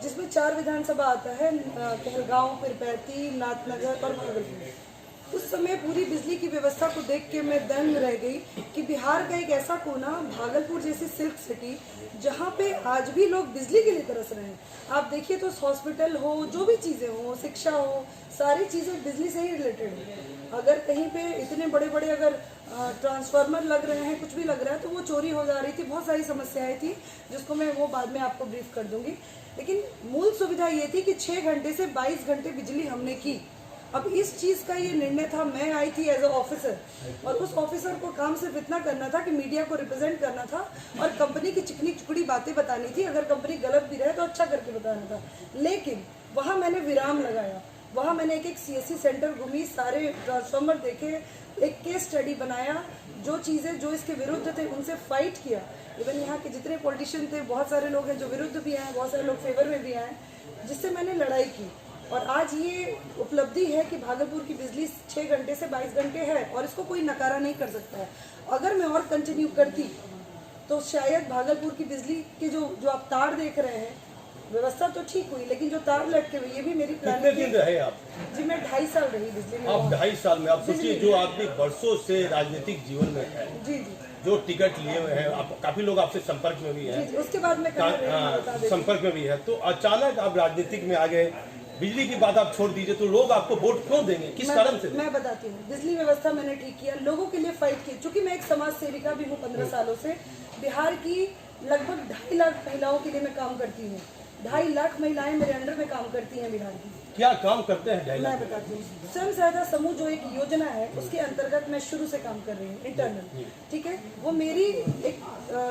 जिसमें 4 विधानसभा आता है, कहलगांव, पीरपैंती, नाथनगर और भागलपुर। उस समय पूरी बिजली की व्यवस्था को देख के मैं दंग रह गई कि बिहार का एक ऐसा कोना, भागलपुर जैसी सिल्क सिटी, जहाँ पे आज भी लोग बिजली के लिए तरस रहे हैं। आप देखिए तो हॉस्पिटल हो, जो भी चीज़ें हो, शिक्षा हो, सारी चीज़ें बिजली से ही रिलेटेड है। अगर कहीं पे इतने बड़े बड़े अगर ट्रांसफार्मर लग रहे हैं, कुछ भी लग रहा है, तो वो चोरी हो जा रही थी। बहुत सारी समस्याएं थी जिसको मैं वो बाद में आपको ब्रीफ कर दूंगी। लेकिन मूल सुविधा ये थी कि 6 घंटे से 22 घंटे बिजली हमने की। अब इस चीज़ का ये निर्णय था, मैं आई थी एज अ ऑफिसर, और उस ऑफिसर को काम सिर्फ इतना करना था कि मीडिया को रिप्रेजेंट करना था और कंपनी की चिकनी चुकड़ी बातें बतानी थी। अगर कंपनी गलत भी रहे तो अच्छा करके बताना था। लेकिन वहाँ मैंने विराम लगाया, वहाँ मैंने एक CSC सेंटर घूमी, सारे ट्रांसफार्मर देखे, एक केस स्टडी बनाया, जो चीज़ें जो इसके विरुद्ध थे उनसे फाइट किया। इवन यहाँ के जितने पॉलिटिशियन थे, बहुत सारे लोग हैं जो विरुद्ध भी आए, बहुत सारे लोग फेवर में भी आए, जिससे मैंने लड़ाई की। और आज ये उपलब्धि है कि भागलपुर की बिजली 6 घंटे से 22 घंटे है और इसको कोई नकारा नहीं कर सकता है। अगर मैं और कंटिन्यू करती तो शायद भागलपुर की बिजली के जो आप तार देख रहे हैं, व्यवस्था तो ठीक हुई, लेकिन जो तार लटके हुए, ये भी मेरी प्लान। कितने दिन रहे आप? जी मैं 2.5 साल रही बिजली में। आप 2.5 साल में, आप सोचिए जो आदमी वर्षों से राजनीतिक जीवन में है, जी जी, जो टिकट लिए हुए हैं, आप काफी लोग आपसे संपर्क में भी है, उसके बाद में संपर्क में भी है, तो अचानक आप राजनीतिक में आ गए, बिजली की बात आप छोड़ दीजिए, तो लोग आपको वोट क्यों देंगे, किस कारण से? मैं बताती हूँ। बिजली व्यवस्था मैंने ठीक किया, लोगों के लिए फाइट की, चूंकि मैं एक समाज सेविका भी हूँ 15 सालों से। बिहार की लगभग 2.5 लाख महिलाओं के लिए मैं काम करती हूँ। 2.5 लाख महिलाएं मेरे अंडर में काम करती हैं बिहार की। क्या काम करते हैं? मैं बताती हूँ। स्वयं सहायता समूह जो एक योजना है, उसके अंतर्गत मैं शुरू से काम कर रही हूँ, इंटरनल। ठीक है, वो मेरी एक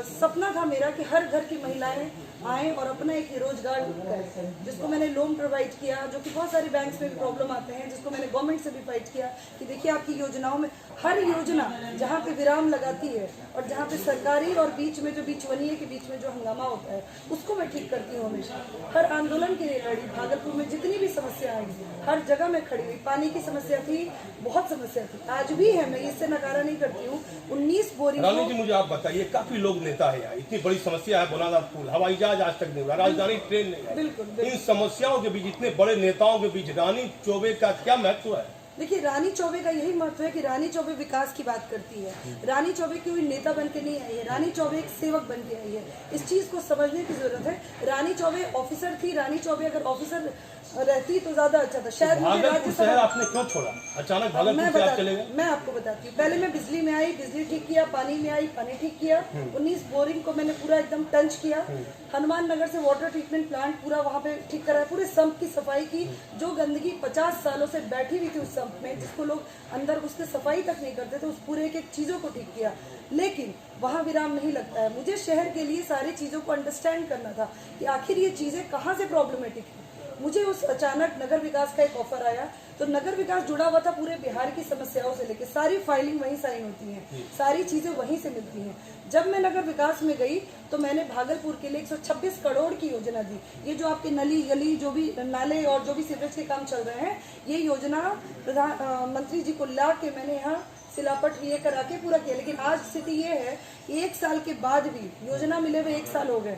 सपना था मेरा कि हर घर की महिलाएं आए और अपना एक रोजगार करें, जिसको मैंने लोन प्रोवाइड किया, जो कि बहुत सारे बैंक्स में भी प्रॉब्लम आते हैं, जिसको मैंने गवर्नमेंट से भी फाइट किया कि देखिए आपकी योजनाओं में हर योजना जहाँ पे विराम लगाती है और जहाँ पे सरकारी और बीच में जो बीचवनिए के बीच में जो हंगामा होता है, उसको मैं ठीक करती हूँ हमेशा। हर आंदोलन के लिए लड़ी, भागलपुर में जितनी भी समस्या आई हर जगह मैं खड़ी हुई। पानी की समस्या थी, बहुत समस्या थी, आज भी है, मैं इससे नकारा नहीं करती हूँ। 19 बोरिंग। रानी जी मुझे आप बताइए, काफी लोग नेता है यहाँ, इतनी बड़ी समस्या है, बनारस पुल, हवाई जहाज आज तक नहीं हुआ, राजधानी ट्रेन नहीं है। बिल्कुल। इन समस्याओं के बीच, इतने बड़े नेताओं के बीच रानी चौबे का क्या महत्व है? देखिए, रानी चौबे का यही महत्व है कि रानी चौबे विकास की बात करती है। रानी चौबे कोई नेता बन के नहीं आई है, रानी चौबे एक सेवक बन के आई है। इस चीज को समझने की जरूरत है। रानी चौबे ऑफिसर थी, रानी चौबे अगर ऑफिसर रहती तो ज्यादा अच्छा था। शायद मुझे भागलपुर शहर आपने क्यों छोड़ा? अचानक भागलपुर से आप चले गए? मैं आपको बताती हूँ। पहले मैं बिजली में आई, बिजली ठीक किया, पानी में आई, पानी ठीक किया, 19 बोरिंग को मैंने पूरा एकदम टंच किया। हनुमान नगर से वाटर ट्रीटमेंट प्लांट पूरा वहाँ पे ठीक करा, पूरे सम्प की सफाई की। जो गंदगी 50 सालों से बैठी हुई थी उस सम्प में, जिसको लोग अंदर उसके सफाई तक नहीं करते थे, उस पूरे एक चीजों को ठीक किया। लेकिन वहाँ विराम नहीं लगता है। मुझे शहर के लिए सारी चीजों को अंडरस्टैंड करना था कि आखिर ये चीजें कहाँ से प्रॉब्लमेटिक है। मुझे उस अचानक नगर विकास का एक ऑफर आया, तो नगर विकास जुड़ा हुआ था पूरे बिहार की समस्याओं से लेकर, सारी फाइलिंग वहीं साइन होती हैं, सारी चीजें वहीं से मिलती हैं। जब मैं नगर विकास में गई तो मैंने भागलपुर के लिए 126 करोड़ की योजना दी। ये जो आपके नली गली जो भी नाले और जो भी सीवरेज के काम चल रहे हैं, ये योजना प्रधानमंत्री जी को ला के मैंने यहाँ सिलापट ये करा के पूरा किया। लेकिन आज स्थिति ये है, 1 साल के बाद भी योजना मिले हुए 1 साल हो गए।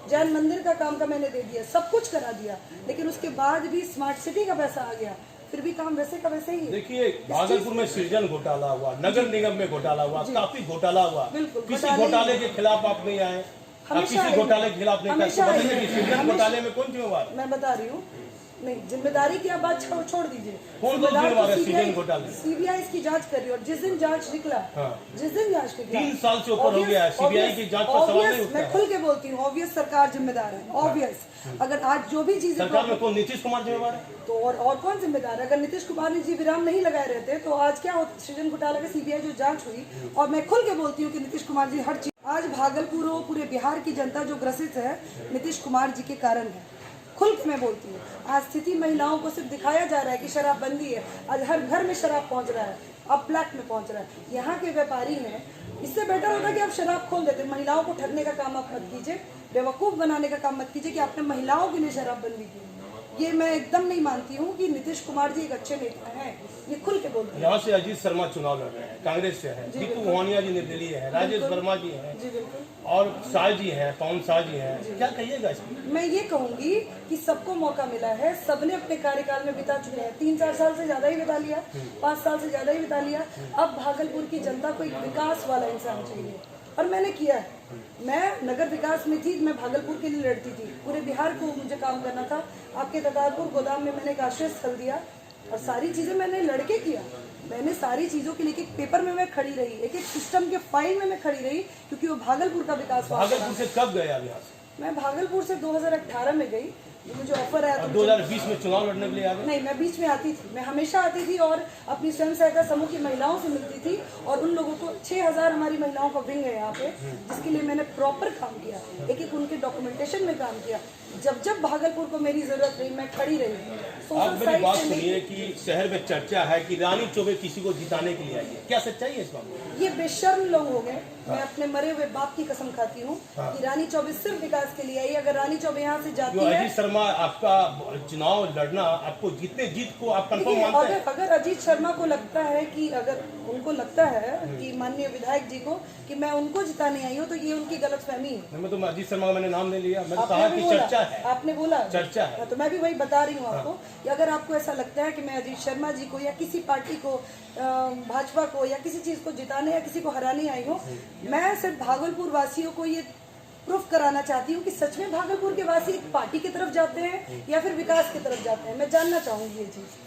जैन मंदिर का काम का मैंने दे दिया, सब कुछ करा दिया, लेकिन उसके बाद भी स्मार्ट सिटी का पैसा आ गया, फिर भी काम वैसे का वैसे ही है। देखिए, भागलपुर में सृजन घोटाला हुआ, नगर निगम में घोटाला हुआ, काफी घोटाला हुआ। किसी घोटाले के खिलाफ आप नहीं आए, किसी घोटाले के खिलाफ नहीं। सृजन घोटाले में कौन जिम्मेवार? मैं बता रही हूँ, नहीं जिम्मेदारी की आप बात छोड़ दीजिए। सीबीआई इसकी जांच कर रही है, और जिस दिन जांच निकला, जिस दिन जांच निकला 3 साल से ऊपर हो गया है, सीबीआई की जांच पर सवाल नहीं उठता है। मैं खुल के बोलती हूँ, ऑब्वियस सरकार जिम्मेदार है, ऑब्वियस। अगर आज जो भी चीजें सरकार में कौन, नीतीश कुमार जिम्मेवार है? तो और कौन जिम्मेदार है? अगर नीतीश कुमार ने जी विराम नहीं लगाए रहते तो आज क्या होता? सृजन घोटाला की सीबीआई जो जांच हुई, और मैं खुल के बोलती हूँ कि नीतीश कुमार जी हर चीज, आज भागलपुर हो, पूरे बिहार की जनता जो ग्रसित है, नीतीश कुमार जी के कारण है। खुल के मैं बोलती हूँ। आज स्थिति महिलाओं को सिर्फ दिखाया जा रहा है कि शराबबंदी है, आज हर घर में शराब पहुंच रहा है, अब ब्लैक में पहुंच रहा है। यहाँ के व्यापारी हैं, इससे बेटर होता कि आप शराब खोल देते। महिलाओं को ठगने का काम आप मत कीजिए, बेवकूफ बनाने का काम मत कीजिए कि आपने महिलाओं के लिए शराबबंदी की। ये मैं एकदम नहीं मानती हूँ कि नीतीश कुमार जी एक अच्छे नेता हैं, ये खुल के बोलते हैं। यहाँ से अजीत शर्मा चुनाव लड़ रहे हैं, कांग्रेस से है, जीतू मोहनिया जी निर्दलीय है, राजेश वर्मा जी हैं, और शाह जी हैं, पवन शाह जी हैं, क्या कहिएगा इसमें? मैं ये कहूंगी कि सबको मौका मिला है, सबने अपने कार्यकाल में बिता चुके हैं, 3-4 साल से ज्यादा ही बिता लिया, 5 साल से ज्यादा ही बिता लिया। अब भागलपुर की जनता को एक विकास वाला इंसान चाहिए, और मैंने किया है। मैं नगर विकास में थी, मैं भागलपुर के लिए लड़ती थी, पूरे बिहार को मुझे काम करना था। आपके ततारपुर गोदाम में मैंने एक आश्रय स्थल दिया, और सारी चीजें मैंने लड़के किया। मैंने सारी चीजों के लिए, एक पेपर में मैं खड़ी रही, एक सिस्टम के फाइल में मैं खड़ी रही, क्योंकि वो भागलपुर का विकास। भागलपुर से कब गए आप यहाँ से? मैं भागलपुर से 2018 में गई, मुझे ऑफर आया। 2020 में चुनाव लड़ने के लिए आ गए? नहीं, मैं बीच में आती थी, मैं हमेशा आती थी और अपनी स्वयं सहायता समूह की महिलाओं से मिलती थी, और उन लोगों को 6000 हमारी महिलाओं का विंग है यहाँ पे, जिसके लिए मैंने प्रॉपर काम किया, एक उनके डॉक्यूमेंटेशन में काम किया। जब जब भागलपुर को मेरी जरूरत रही, मैं खड़ी रही। आप मेरी बात सुनिए कि शहर में चर्चा है कि रानी चौबे किसी को जिताने के लिए आई है, क्या सच्चाई है इस बात में? ये बेशर्म लोग हो गए। मैं अपने मरे हुए बाप की कसम खाती हूँ कि रानी चौबे सिर्फ विकास के लिए आई। अगर रानी चौबे यहाँ से जाती है, अजीत शर्मा आपका चुनाव लड़ना, आपको जीतने जीत को आप कंफर्म मानते हैं? अगर अजीत शर्मा को लगता है कि, अगर उनको लगता है कि माननीय विधायक जी को कि मैं उनको जिताने आई हूँ, तो ये उनकी गलतफहमी है। मैं तो अजीत शर्मा का मैंने नाम नहीं लिया, मैंने कहा कि चर्चा है। आपने बोला चर्चा है, तो मैं भी वही बता रही हूँ आपको कि अगर आपको ऐसा लगता है कि मैं अजीत शर्मा जी को या किसी पार्टी को, भाजपा को या किसी चीज को जिताने या किसी को हराने आई हूँ, मैं सिर्फ भागलपुर वासियों को ये प्रूफ कराना चाहती हूँ कि सच में भागलपुर के वासी एक पार्टी की तरफ जाते हैं या फिर विकास की तरफ जाते हैं। मैं जानना चाहूंगी ये चीज,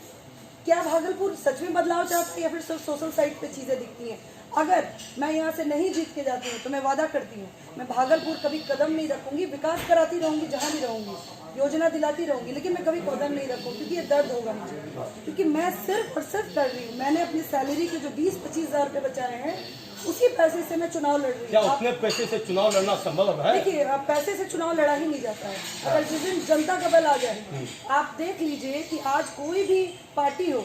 क्या भागलपुर सच में बदलाव चाहता है या फिर सिर्फ सोशल साइट पे चीजें दिखती हैं? अगर मैं यहाँ से नहीं जीत के जाती हूँ तो मैं वादा करती हूँ, मैं भागलपुर कभी कदम नहीं रखूंगी, विकास कराती रहूंगी जहाँ भी रहूंगी, योजना दिलाती रहूंगी, लेकिन मैं कभी कदम नहीं रखूंगी, क्योंकि ये दर्द होगा मुझे, क्योंकि मैं सिर्फ और सिर्फ कर रही हूँ। मैंने अपनी सैलरी के जो 20-25 हज़ार रुपये बचाए हैं, उसी पैसे से मैं चुनाव लड़ रही हूँ। क्या उतने पैसे से चुनाव लड़ना संभव है? देखिए, पैसे से चुनाव लड़ा ही नहीं जाता है। अगर जिस दिन जनता का बल आ जाए, आप देख लीजिए कि आज कोई भी पार्टी हो,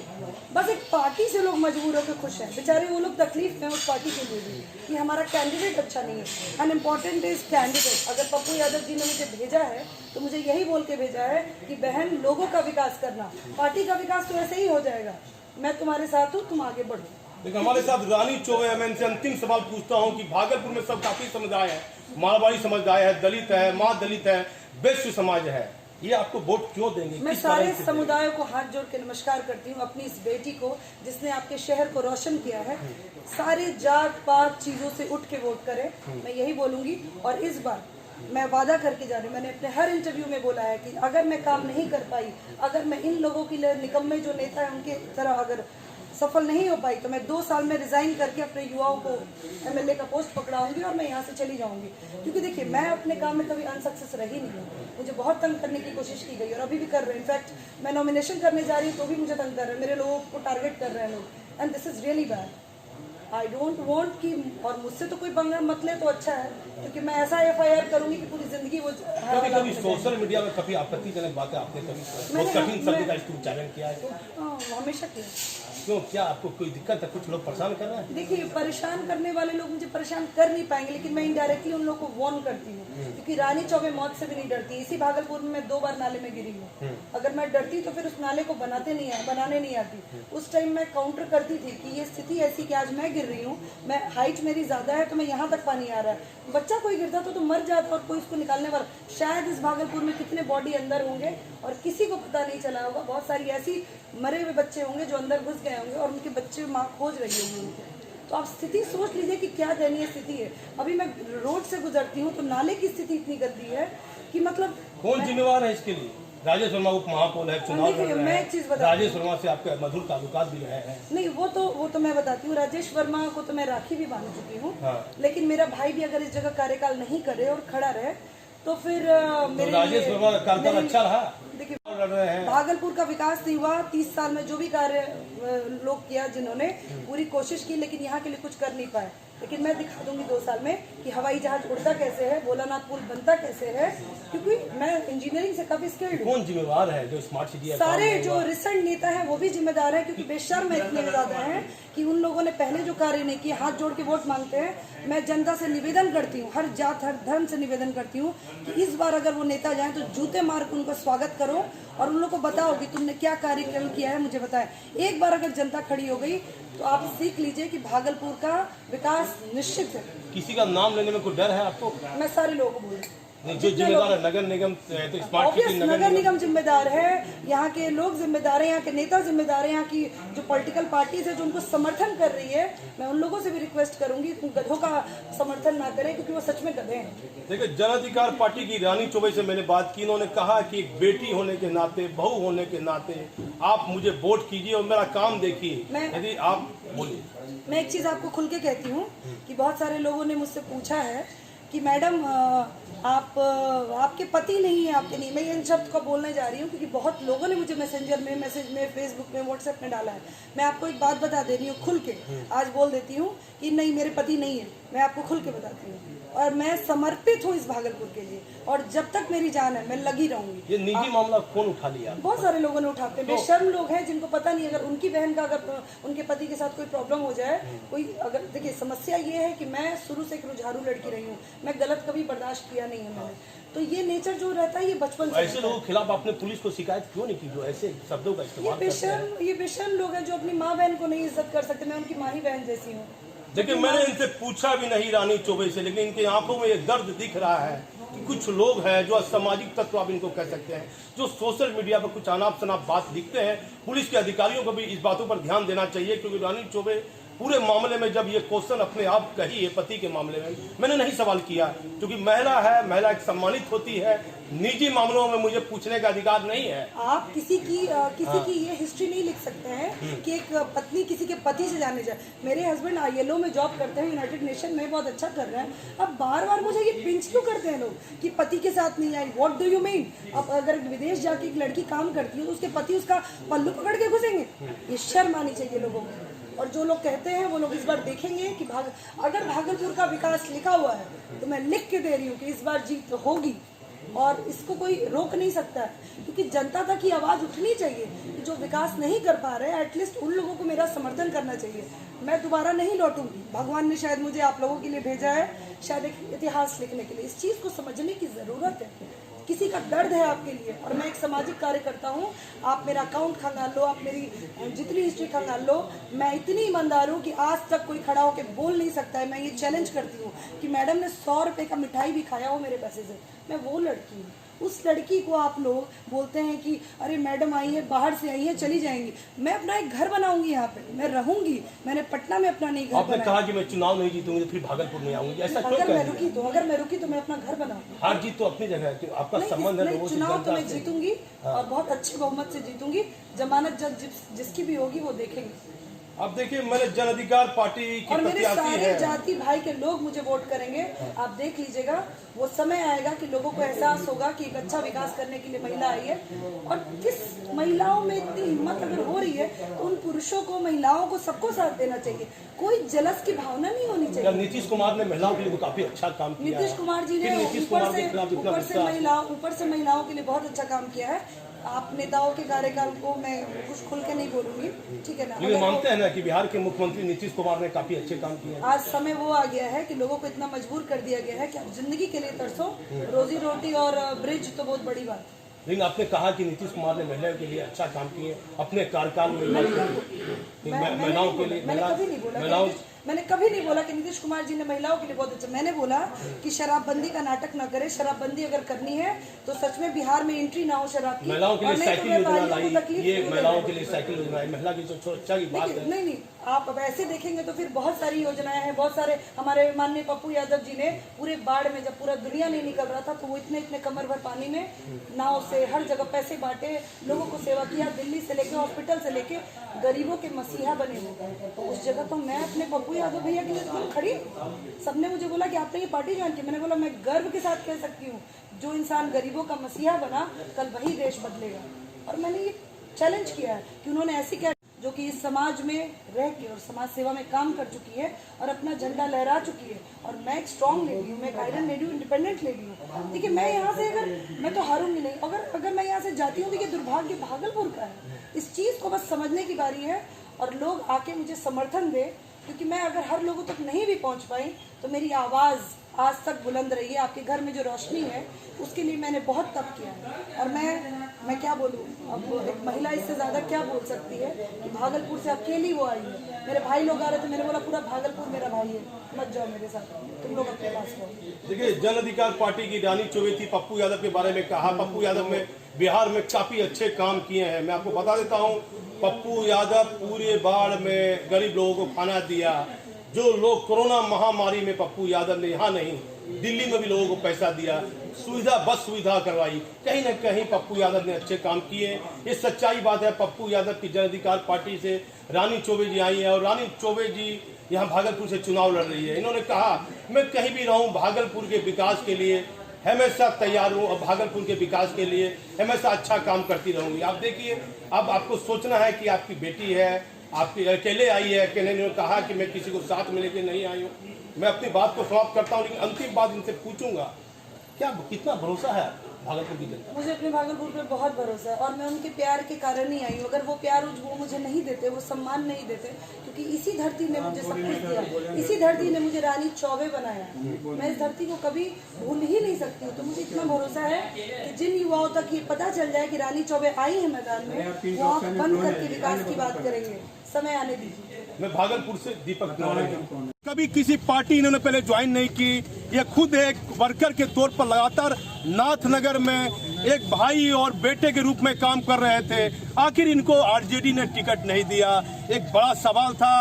बस एक पार्टी से लोग मजबूर होकर खुश हैं। बेचारे वो लोग तकलीफ में उस पार्टी के लिए भी कि हमारा कैंडिडेट अच्छा नहीं है। And important is candidate. अगर पप्पू यादव जी ने मुझे भेजा है तो मुझे यही बोल के भेजा है कि बहन, लोगों का विकास करना, पार्टी का विकास तो ऐसे ही हो जाएगा। मैं तुम्हारे साथ हूँ, तुम आगे बढ़ो। देखिए, हमारे साथ रानी चौबे है। मैं इनसे अंतिम सवाल पूछता हूँ कि भागलपुर में सब काफी समुदाय है, मारवाड़ी समुदाय है, दलित है, माँ दलित है, वैश्य समाज है, ये आपको वोट क्यों देंगे? मैं सारे समुदायों को हाथ जोड़ के नमस्कार करती हूँ, अपनी इस बेटी को जिसने आपके शहर को रोशन किया है। सारे जात पात चीजों से उठ के वोट करें, मैं यही बोलूंगी। और इस बार मैं वादा करके जा रही हूँ, मैंने अपने हर इंटरव्यू में बोला है कि अगर मैं काम नहीं कर पाई, अगर मैं इन लोगों के लिए निकम्मे जो नेता है उनके तरह अगर सफल नहीं हो पाई, तो मैं 2 साल में रिजाइन करके अपने युवाओं को एमएलए का पोस्ट पकड़ाऊंगी और मैं यहाँ से चली जाऊंगी। क्योंकि देखिए, मैं अपने काम में कभी अनसक्सेस रही नहीं हूँ। मुझे बहुत तंग करने की कोशिश की गई और अभी भी कर रहे हैं। इनफैक्ट मैं नॉमिनेशन करने जा रही हूँ तो भी मुझे तंग कर रहे हैं, मेरे लोगों को टारगेट कर रहे हैं लोग, and this is really bad. I don't want कि, और मुझसे तो कोई पंगा मत ले तो अच्छा है, क्योंकि मैं ऐसा FIR करूंगी कि पूरी जिंदगी वो कभी सोशल मीडिया में कभी आपत्तिजनक बातें आपने कभी बहुत कठिन शब्द का उच्चारण किया है? हमेशा किया। क्यों, क्या आपको कोई दिक्कत है? कुछ लोग परेशान कर रहे हैं? देखिए, परेशान करने वाले लोग मुझे परेशान कर नहीं पाएंगे, लेकिन मैं इनडायरेक्टली उन लोगों को वार्न करती हूँ, क्योंकि रानी चौबे मौत से भी नहीं डरती। इसी भागलपुर में मैं 2 बार नाले में गिरी हूँ। अगर मैं डरती तो फिर उस नाले को बनाने नहीं आती। उस टाइम मैं काउंटर करती थी कि ये स्थिति ऐसी कि आज मैं गिर रही हूँ, मैं हाइट मेरी ज्यादा है तो मैं यहाँ तक पानी आ रहा है। बच्चा कोई गिरता तो मर जाता और कोई उसको निकालने वाला। शायद इस भागलपुर में कितने बॉडी अंदर होंगे और किसी को पता नहीं चला होगा। बहुत सारी ऐसी मरे हुए बच्चे होंगे जो अंदर घुस गए होंगे और उनके बच्चे माँ खोज रही होंगी उनको। तो आप स्थिति सोच लीजिए कि क्या दयनीय स्थिति है। अभी मैं रोड से गुजरती हूँ तो नाले की स्थिति इतनी गंदी है कि मतलब कौन जिम्मेवार है इसके लिए? राजेश वर्मा उप महापौर है, चुनाव लड़ रहे मैं एक चीज हैं। बता, राजेश वर्मा से आपके मधुर ताल्लुकात भी रहे हैं। नहीं, वो तो मैं बताती हूँ। राजेश वर्मा को तो मैं राखी भी बांध चुकी हूँ, लेकिन मेरा भाई भी अगर इस जगह कार्यकाल नहीं करे और खड़ा रहे तो फिर मेरे राजेश वर्मा का कार्यकाल अच्छा रहा। देखिए, लड़ रहे हैं, भागलपुर का विकास नहीं हुआ 30 साल में। जो भी कार्य लोग किया, जिन्होंने पूरी कोशिश की, लेकिन यहाँ के लिए कुछ कर नहीं पाए। लेकिन मैं दिखा दूंगी 2 साल में कि हवाई जहाज उड़ता कैसे है, भोलानाथ पुल बनता कैसे है, क्योंकि मैं इंजीनियरिंग से काफी स्किल्ड हूँ। कौन जिम्मेवार है जो स्मार्ट सिटी? सारे जो रिसेंट नेता है वो भी जिम्मेदार है, क्योंकि बेशर्म इतने ज्यादा है कि उन लोगों ने पहले जो कार्य नहीं किए, हाथ जोड़ के वोट मांगते हैं। मैं जनता से निवेदन करती हूँ, हर जात हर धर्म से निवेदन करती हूँ कि इस बार अगर वो नेता जाए तो जूते मार के उनका स्वागत करो और उन लोगों को बताओ कि तुमने क्या कार्यक्रम किया है, मुझे बताएं। एक बार अगर जनता खड़ी हो गई तो आप सीख लीजिए कि भागलपुर का विकास निश्चित है। किसी का नाम लेने में कोई डर है आपको? मैं सारे लोगों को बोल रही हूँ, जो जिम्मेदार है नगर निगम, तो स्मार्ट सिटी नगर निगम जिम्मेदार है, यहाँ के लोग जिम्मेदार हैं, यहाँ के नेता जिम्मेदार हैं, यहाँ की जो पॉलिटिकल पार्टीज है जो उनको समर्थन कर रही है। मैं उन लोगों से भी रिक्वेस्ट करूंगी तुम गधों का समर्थन ना करें, क्योंकि वो सच में गधे हैं। देखिए, जन अधिकार पार्टी की रानी चौबे से मैंने बात की। इन्होंने कहा कि एक बेटी होने के नाते, बहू होने के नाते आप मुझे वोट कीजिए और मेरा काम देखिए। यदि आप बोलिए। मैं एक चीज आपको खुल के कहती हूँ कि बहुत सारे लोगों ने मुझसे पूछा है कि मैडम आपके पति नहीं है, आपके नहीं। मैं इन शब्द को बोलने जा रही हूँ क्योंकि बहुत लोगों ने मुझे मैसेंजर में, मैसेज में, फेसबुक में, व्हाट्सएप में डाला है। मैं आपको एक बात बता दे रही हूँ खुल के, आज बोल देती हूँ कि नहीं, मेरे पति नहीं है। मैं आपको खुल के बताती हूँ और मैं समर्पित हूँ इस भागलपुर के लिए, और जब तक मेरी जान है मैं लगी रहूंगी। ये निजी मामला कौन उठा लिया? बहुत सारे लोगों ने उठाते हैं। बेशर्म लोग हैं जिनको पता नहीं, अगर उनकी बहन का, अगर उनके पति के साथ कोई प्रॉब्लम हो जाए, कोई अगर, देखिए समस्या ये है कि मैं शुरू से एक रुझारू लड़की रही हूँ, मैं गलत कभी बर्दाश्त किया नहीं है मैंने। तो ये नेचर जो रहता है ये बचपन से। ऐसे लोगों के खिलाफ आपने पुलिस को शिकायत क्यों नहीं की जो ऐसे शब्दों का इस्तेमाल करते हैं? ये बेशर्म लोग हैं जो अपनी माँ बहन को नहीं इज्जत कर सकते। मैं उनकी माँ ही बहन जैसी हूँ। देखिए, मैंने इनसे पूछा भी नहीं रानी चौबे से, लेकिन इनकी आंखों में ये दर्द दिख रहा है कि कुछ लोग हैं जो असामाजिक तत्व आप इनको कह सकते हैं, जो सोशल मीडिया पर कुछ अनाप शनाप बात लिखते हैं। पुलिस के अधिकारियों को भी इस बातों पर ध्यान देना चाहिए, क्योंकि रानी चौबे पूरे मामले में जब ये क्वेश्चन अपने आप कही है, पति के मामले में मैंने नहीं सवाल किया, क्योंकि महिला है, महिला एक सम्मानित होती है। निजी मामलों में मुझे पूछने का अधिकार नहीं है। आप किसी की ये हिस्ट्री नहीं लिख सकते हैं कि एक पत्नी किसी के पति से जाने जाए। मेरे हस्बैंड ILO में जॉब करते हैं, यूनाइटेड नेशन में बहुत अच्छा कर रहे हैं। अब बार बार मुझे ये पिंच क्यों करते हैं लोग कि पति के साथ नहीं आई? What do you mean? अब अगर विदेश जाके एक लड़की काम करती है तो उसके पति उसका पल्लू पकड़ के घुसेंगे? ये शर्म आनी चाहिए लोगों को। और जो लोग कहते हैं वो लोग इस बार देखेंगे कि अगर भागलपुर का विकास लिखा हुआ है तो मैं लिख के दे रही हूँ कि इस बार जीत होगी, और इसको कोई रोक नहीं सकता है, क्योंकि जनता तक की आवाज उठनी चाहिए। जो विकास नहीं कर पा रहे, एटलीस्ट उन लोगों को मेरा समर्थन करना चाहिए। मैं दोबारा नहीं लौटूंगी। भगवान ने शायद मुझे आप लोगों के लिए भेजा है, शायद एक इतिहास लिखने के लिए। इस चीज को समझने की जरूरत है। किसी का दर्द है आपके लिए, और मैं एक सामाजिक कार्यकर्ता हूँ। आप मेरा अकाउंट खंगाल लो, आप मेरी जितनी हिस्ट्री खंगाल लो, मैं इतनी ईमानदार हूँ कि आज तक कोई खड़ा होकर बोल नहीं सकता है। मैं ये चैलेंज करती हूँ कि मैडम ने 100 रुपये का मिठाई भी खाया हो मेरे पैसे से। मैं वो लड़की हूँ। उस लड़की को आप लोग बोलते हैं कि अरे मैडम आई है, बाहर से आई है, चली जाएंगी। मैं अपना एक घर बनाऊंगी, यहाँ पे मैं रहूंगी। मैंने पटना में अपना नहीं घर आपने बनाया। कहा कि मैं चुनाव नहीं जीतूंगी तो फिर भागलपुर नहीं आऊंगी, ऐसा क्यों अगर कह मैं रही हैं? रुकी तो मैं अपना घर बनाऊंगी। हार जीत तो अपनी जगह है, आपका संबंध है लोगों से, चुनाव तो जनता मैं से। जीतूंगी और बहुत अच्छे बहुमत से जीतूंगी। जमानत जज जिसकी भी होगी वो देखेंगे। अब देखिए, मैंने जन अधिकार पार्टी की और मेरे प्रत्याशी सारे है। जाति भाई के लोग मुझे वोट करेंगे। आप देख लीजिएगा, वो समय आएगा कि लोगों को एहसास होगा कि एक अच्छा विकास करने के लिए महिला आई है। और किस महिलाओं में इतनी हिम्मत अगर हो रही है तो उन पुरुषों को, महिलाओं को, सबको साथ देना चाहिए। कोई जलस की भावना नहीं होनी चाहिए। नीतीश कुमार ने महिलाओं के लिए तो काफी अच्छा काम किया है। नीतीश कुमार जी ने ऊपर से महिलाओं के लिए बहुत अच्छा काम किया है। आप नेताओं के कार्यकाल को मैं कुछ खुल के नहीं बोलूंगी, ठीक है ना। लेकिन मानते हैं ना कि बिहार के मुख्यमंत्री नीतीश कुमार ने काफी अच्छे काम किए हैं। आज समय वो आ गया है कि लोगों को इतना मजबूर कर दिया गया है कि आप जिंदगी के लिए तरसो। रोजी रोटी और ब्रिज तो बहुत बड़ी बात है। लेकिन आपने कहा कि नीतीश कुमार ने महिलाओं के लिए अच्छा काम किए अपने कार्यकाल में। महिलाओं के लिए मैंने कभी नहीं बोला कि नीतीश कुमार जी ने महिलाओं के लिए बहुत अच्छा। मैंने बोला कि शराबबंदी का नाटक न करे। शराबबंदी अगर करनी है तो सच में बिहार में एंट्री ना हो शराब की। महिलाओं के लिए साइकिल योजना लाई, ये ये महिलाओं के लिए साइकिल योजना है, महिला की जो सुरक्षा की बात है। नहीं, आप अब ऐसे देखेंगे तो फिर बहुत सारी योजनाएं हैं। बहुत सारे हमारे माननीय पप्पू यादव जी ने पूरे बाढ़ में, जब पूरा दुनिया नहीं निकल रहा था, तो वो इतने कमर भर पानी में नाव से हर जगह पैसे बांटे, लोगों को सेवा किया। दिल्ली से लेके हॉस्पिटल से लेके गरीबों के मसीहा बने हुए। तो उस जगह तो मैं अपने पप्पू यादव भैया के लिए खड़ी। सबने मुझे बोला कि आपने ये पार्टी ज्वाइन की। मैंने बोला मैं गर्व के साथ कह सकती हूँ, जो इंसान गरीबों का मसीहा बना, कल वही देश बदलेगा। और मैंने ये चैलेंज किया है कि उन्होंने ऐसी क्या जो कि इस समाज में रह के और समाज सेवा में काम कर चुकी है और अपना झंडा लहरा चुकी है। और मैं एक स्ट्रॉन्ग लेडी हूँ, मैं एक आयरन लेडी हूँ, इंडिपेंडेंट लेडी हूँ। देखिए, मैं यहाँ से मैं तो हारूंगी नहीं। अगर मैं यहाँ से जाती हूँ तो ये दुर्भाग्य भागलपुर का है। इस चीज़ को बस समझने की बारी है और लोग आके मुझे समर्थन दे, क्योंकि मैं अगर हर लोगों तक नहीं भी पहुँच पाई तो मेरी आवाज़ आज तक बुलंद रही है। आपके घर में जो रोशनी है उसके लिए मैंने बहुत तप किया है। और मैं क्या बोलूँ, अब एक महिला इससे ज़्यादा क्या बोल सकती है कि भागलपुर से अकेली वो आई है। मेरे भाई लोग आ रहे थे, मैंने बोला पूरा भागलपुर मेरा भाई है, मत जाओ मेरे साथ, तुम लोग अपने पास रहो। देखिए, जन अधिकार पार्टी की रानी चौबे थी, पप्पू यादव के बारे में कहा। पप्पू यादव ने बिहार में काफी अच्छे काम किए हैं। मैं आपको बता देता हूँ, पप्पू यादव पूरे बाढ़ में गरीब लोगों को खाना दिया। जो लोग कोरोना महामारी में, पप्पू यादव ने यहाँ नहीं, दिल्ली में भी लोगों को पैसा दिया, बस सुविधा करवाई। कहीं न कहीं पप्पू यादव ने अच्छे काम किए। ये सच्चाई बात है। पप्पू यादव की जन अधिकार पार्टी से रानी चौबे जी आई है और रानी चौबे जी यहाँ भागलपुर से चुनाव लड़ रही है। इन्होंने कहा, मैं कहीं भी रहूँ भागलपुर के विकास के लिए हमेशा तैयार हूँ और भागलपुर के विकास के लिए हमेशा अच्छा काम करती रहूँगी। आप देखिए, अब आपको सोचना है कि आपकी बेटी है, आपकी अकेले आई है, अकेले ने कहा कि मैं किसी को साथ में लेके नहीं आई हूँ। मैं अपनी बात को समाप्त करता हूँ, लेकिन अंतिम बात इनसे पूछूंगा, क्या कितना भरोसा है भागलपुर की जनता? मुझे अपने भागलपुर पे बहुत भरोसा है और मैं उनके प्यार के कारण ही आई हूँ। अगर वो प्यार वो मुझे नहीं देते, वो सम्मान नहीं देते, क्योंकि इसी धरती ने मुझे सब कुछ दिया, इसी धरती ने मुझे रानी चौबे बनाया। मैं इस धरती को कभी भूल ही नहीं सकती हूँ। तो मुझे इतना भरोसा है कि जिन युवाओं तक ये पता चल जाए कि रानी चौबे आई है मैदान में, वो आँख बंद करके विकास की बात करेंगे। समय आने दीजिए। मैं भागलपुर से दीपक तिवारी। कभी किसी पार्टी इन्होंने पहले ज्वाइन नहीं की। ये खुद एक वर्कर के तौर पर लगातार नाथनगर में एक भाई और बेटे के रूप में काम कर रहे थे। आखिर इनको आरजेडी ने टिकट नहीं दिया। एक बड़ा सवाल था।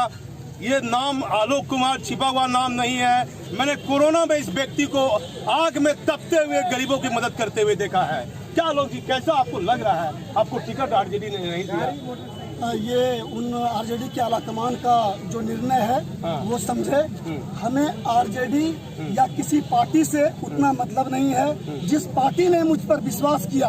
ये नाम आलोक कुमार छिपा हुआ नाम नहीं है। मैंने कोरोना में इस व्यक्ति को आग में तपते हुए गरीबों की मदद करते हुए देखा है। क्या आलोक जी, कैसा आपको लग रहा है? आपको टिकट आरजेडी ने नहीं दिया? ये उन आरजेडी के आलाकमान का जो निर्णय है वो समझे। हमें आरजेडी या किसी पार्टी से उतना मतलब नहीं है। जिस पार्टी ने मुझ पर विश्वास किया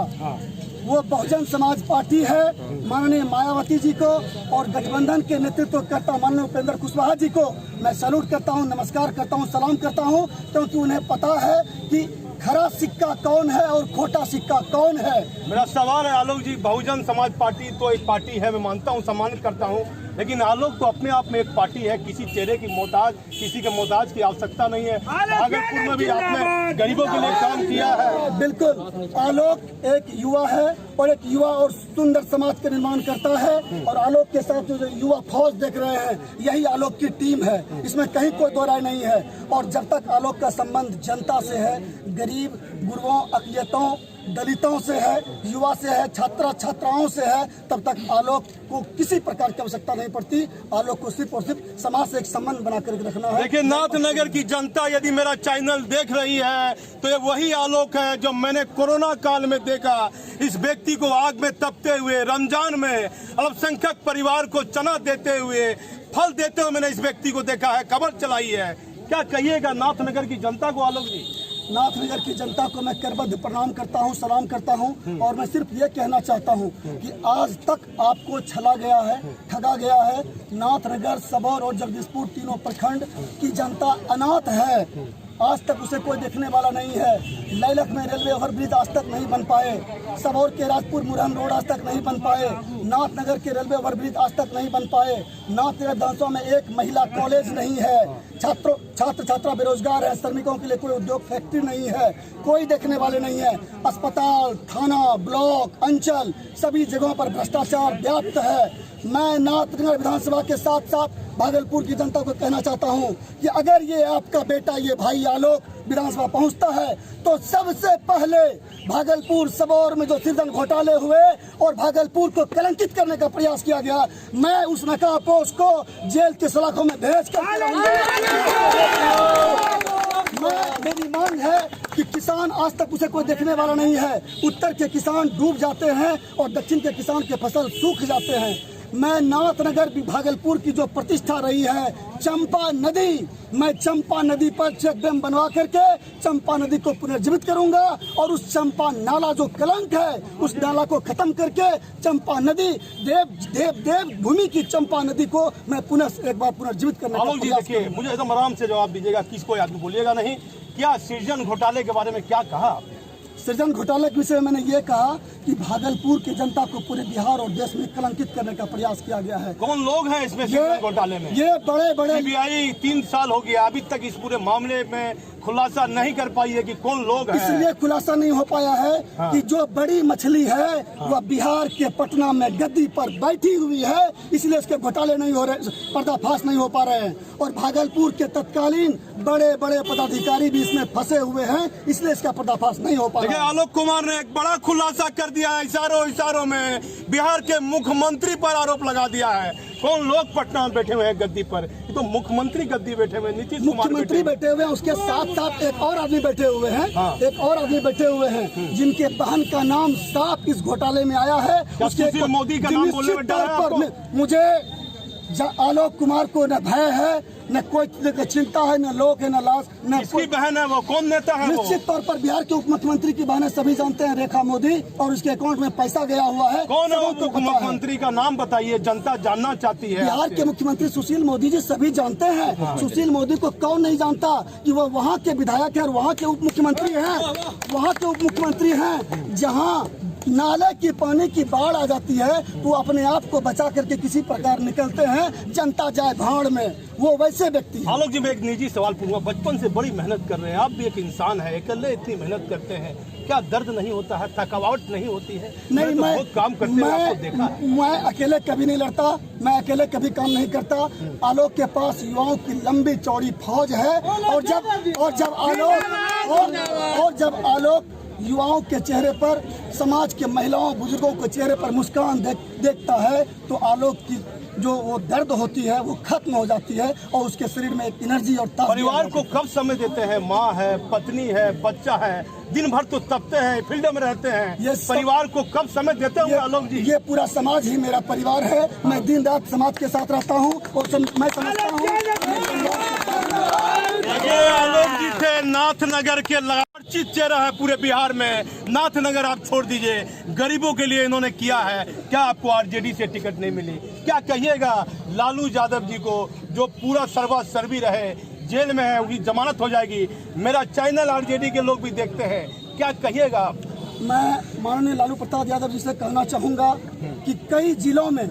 वो बहुजन समाज पार्टी है। माननीय मायावती जी को और गठबंधन के नेतृत्व करता माननीय उपेंद्र कुशवाहा जी को मैं सैल्यूट करता हूं, नमस्कार करता हूं, सलाम करता हूं, क्योंकि उन्हें पता है कि खरा सिक्का कौन है और खोटा सिक्का कौन है। मेरा सवाल है आलोक जी, बहुजन समाज पार्टी तो एक पार्टी है, मैं मानता हूँ, सम्मानित करता हूँ, लेकिन आलोक तो अपने आप में एक पार्टी है। किसी चेहरे की मोहताज, किसी के मोहताज की आवश्यकता नहीं है। भागलपुर में भी आपने गरीबों के लिए काम किया है। बिल्कुल, आलोक एक युवा है और एक युवा और सुंदर समाज का निर्माण करता है। और आलोक के साथ जो युवा फौज देख रहे हैं, यही आलोक की टीम है, इसमें कहीं कोई दो राय नहीं है। और जब तक आलोक का संबंध जनता से है, गरीब गुरुओं, अक़लियतों दलितों से है, युवा से है, छात्राओं से है, तब तक आलोक को किसी प्रकार की आवश्यकता नहीं पड़ती। आलोक को सिर्फ और सिर्फ समाज से एक संबंध बना कर रखना है। देखिए, नाथनगर की जनता यदि मेरा चैनल देख रही है तो ये वही आलोक है जो मैंने कोरोना काल में देखा। इस व्यक्ति को आग में तपते हुए, रमजान में अल्पसंख्यक परिवार को चना देते हुए, फल देते हुए मैंने इस व्यक्ति को देखा है, खबर चलाई है। क्या कहिएगा नाथनगर की जनता को आलोक जी? नाथनगर की जनता को मैं करबद्ध प्रणाम करता हूं, सलाम करता हूं, और मैं सिर्फ ये कहना चाहता हूं कि आज तक आपको छला गया है, ठगा गया है। नाथनगर, सबौर और जगदीशपुर तीनों प्रखंड की जनता अनाथ है। आज तक उसे कोई देखने वाला नहीं है। लैलक में रेलवे ओवरब्रिज आज तक नहीं बन पाए, सबौर के राजपुर मुरहन रोड आज तक नहीं बन पाए, नाथनगर के रेलवे ओवरब्रिज आज तक नहीं बन पाए, नाथनगर विधानसभा में एक महिला कॉलेज नहीं है, छात्रा बेरोजगार है, श्रमिकों के लिए कोई उद्योग फैक्ट्री नहीं है, कोई देखने वाले नहीं है। अस्पताल, थाना, ब्लॉक, अंचल सभी जगहों पर भ्रष्टाचार व्याप्त है। मैं नाथनगर विधानसभा के साथ साथ भागलपुर की जनता को कहना चाहता हूं कि अगर ये आपका बेटा, ये भाई आलोक विधानसभा पहुंचता है तो सबसे पहले भागलपुर सबौर में जो सृजन घोटाले हुए और भागलपुर को कलंकित करने का प्रयास किया गया, मैं उस नकाबपोश को जेल के सलाखों में भेज कर मेरी मांग है कि किसान आज तक उसे कोई देखने वाला नहीं है। उत्तर के किसान डूब जाते हैं और दक्षिण के किसान के फसल सूख जाते हैं। मैं नाथनगर भागलपुर की जो प्रतिष्ठा रही है चंपा नदी, मैं चंपा नदी पर चेक डैम बनवा करके चंपा नदी को पुनर्जीवित करूंगा और उस चंपा नाला जो कलंक है उस नाला को खत्म करके चंपा नदी, देव भूमि की चंपा नदी को मैं पुनः एक बार पुनर्जीवित करने आलोक जी, देखिए, मुझे एकदम आराम से जवाब दीजिएगा, किसको आदमी बोलिएगा नहीं। क्या सृजन घोटाले के बारे में क्या कहा? सृजन घोटाले के विषय में मैंने ये कहा कि भागलपुर की जनता को पूरे बिहार और देश में कलंकित करने का प्रयास किया गया है। कौन लोग हैं इसमें सृजन घोटाले में? ये बड़े सीबीआई 3 साल हो गया, अभी तक इस पूरे मामले में खुलासा नहीं कर पाई है कि कौन लोग हैं। इसलिए खुलासा नहीं हो पाया है कि जो बड़ी मछली है वह बिहार के पटना में गद्दी पर बैठी हुई है, इसलिए इसके घोटाले नहीं हो रहे, पर्दाफाश नहीं हो पा रहे हैं। और भागलपुर के तत्कालीन बड़े पदाधिकारी भी इसमें फंसे हुए हैं, इसलिए इसका पर्दाफाश नहीं हो पा रहा है। आलोक कुमार ने एक बड़ा खुलासा कर दिया है, इशारों में बिहार के मुख्यमंत्री पर आरोप लगा दिया है। कौन लोग पटना में बैठे हुए हैं गद्दी पर? ये तो मुख्यमंत्री गद्दी बैठे हुए, नीतीश कुमार मुख्यमंत्री बैठे हुए हैं, उसके साथ साथ एक और आदमी बैठे हुए हैं। एक और आदमी बैठे हुए हैं जिनके बहन का नाम साफ इस घोटाले में आया है। उसके मोदी का नाम बोलने में डर है आपको? मुझे आलोक कुमार को न भय है, न कोई चिंता है, न लोक है, न लाश, न किसकी बहन है वो? कौन नेता है वो? निश्चित तौर पर बिहार के उप मुख्यमंत्री की बहन है, सभी जानते हैं, रेखा मोदी, और उसके अकाउंट में पैसा गया हुआ है। कौन है वो मुख्यमंत्री का नाम बताइए, जनता जानना चाहती है। बिहार के मुख्यमंत्री सुशील मोदी जी, सभी जानते हैं। सुशील मोदी को कौन नहीं जानता कि वो वहाँ के विधायक है और वहाँ के उप मुख्यमंत्री हैं। वहाँ के उप मुख्यमंत्री हैं जहाँ नाले की पानी की बाढ़ आ जाती है तो अपने आप को बचा करके किसी प्रकार निकलते हैं, जनता जाए भाड़ में, वो वैसे व्यक्ति। आलोक जी, मैं एक निजी सवाल पूछूंगा, बचपन से बड़ी मेहनत कर रहे हैं, आप भी एक इंसान है, अकेले इतनी मेहनत करते हैं, क्या दर्द नहीं होता है, थकावट नहीं होती है? नहीं, मैं बहुत काम करते हैं, आपको देखा है। मैं अकेले कभी नहीं लड़ता, मैं अकेले कभी काम नहीं करता। आलोक के पास युवाओं की लंबी चौड़ी फौज है और जब आलोक युवाओं के चेहरे पर, समाज के महिलाओं बुजुर्गों के चेहरे पर मुस्कान देखता है तो आलोक की जो वो दर्द होती है वो खत्म हो जाती है और उसके शरीर में एक एनर्जी और ताकत। परिवार को कब समय देते हैं? माँ है, पत्नी है, बच्चा है, दिन भर तो तपते हैं, फील्ड में रहते हैं, परिवार को कब समय देते हैं आलोक जी? ये पूरा समाज ही मेरा परिवार है। मैं दिन रात समाज के साथ रहता हूँ और मैं समझता हूँ। आलोक जी थे नाथनगर के चर्चित चेहरा है पूरे बिहार में। नाथनगर आप छोड़ दीजिए, गरीबों के लिए इन्होंने किया है। क्या आपको आरजेडी से टिकट नहीं मिली? क्या कहिएगा लालू यादव जी को जो पूरा सर्वासर्वी रहे, जेल में है, उनकी जमानत हो जाएगी? मेरा चैनल आरजेडी के लोग भी देखते हैं, क्या कहिएगा आप? मैं माननीय लालू प्रसाद यादव जी से कहना चाहूँगा कि कई जिलों में,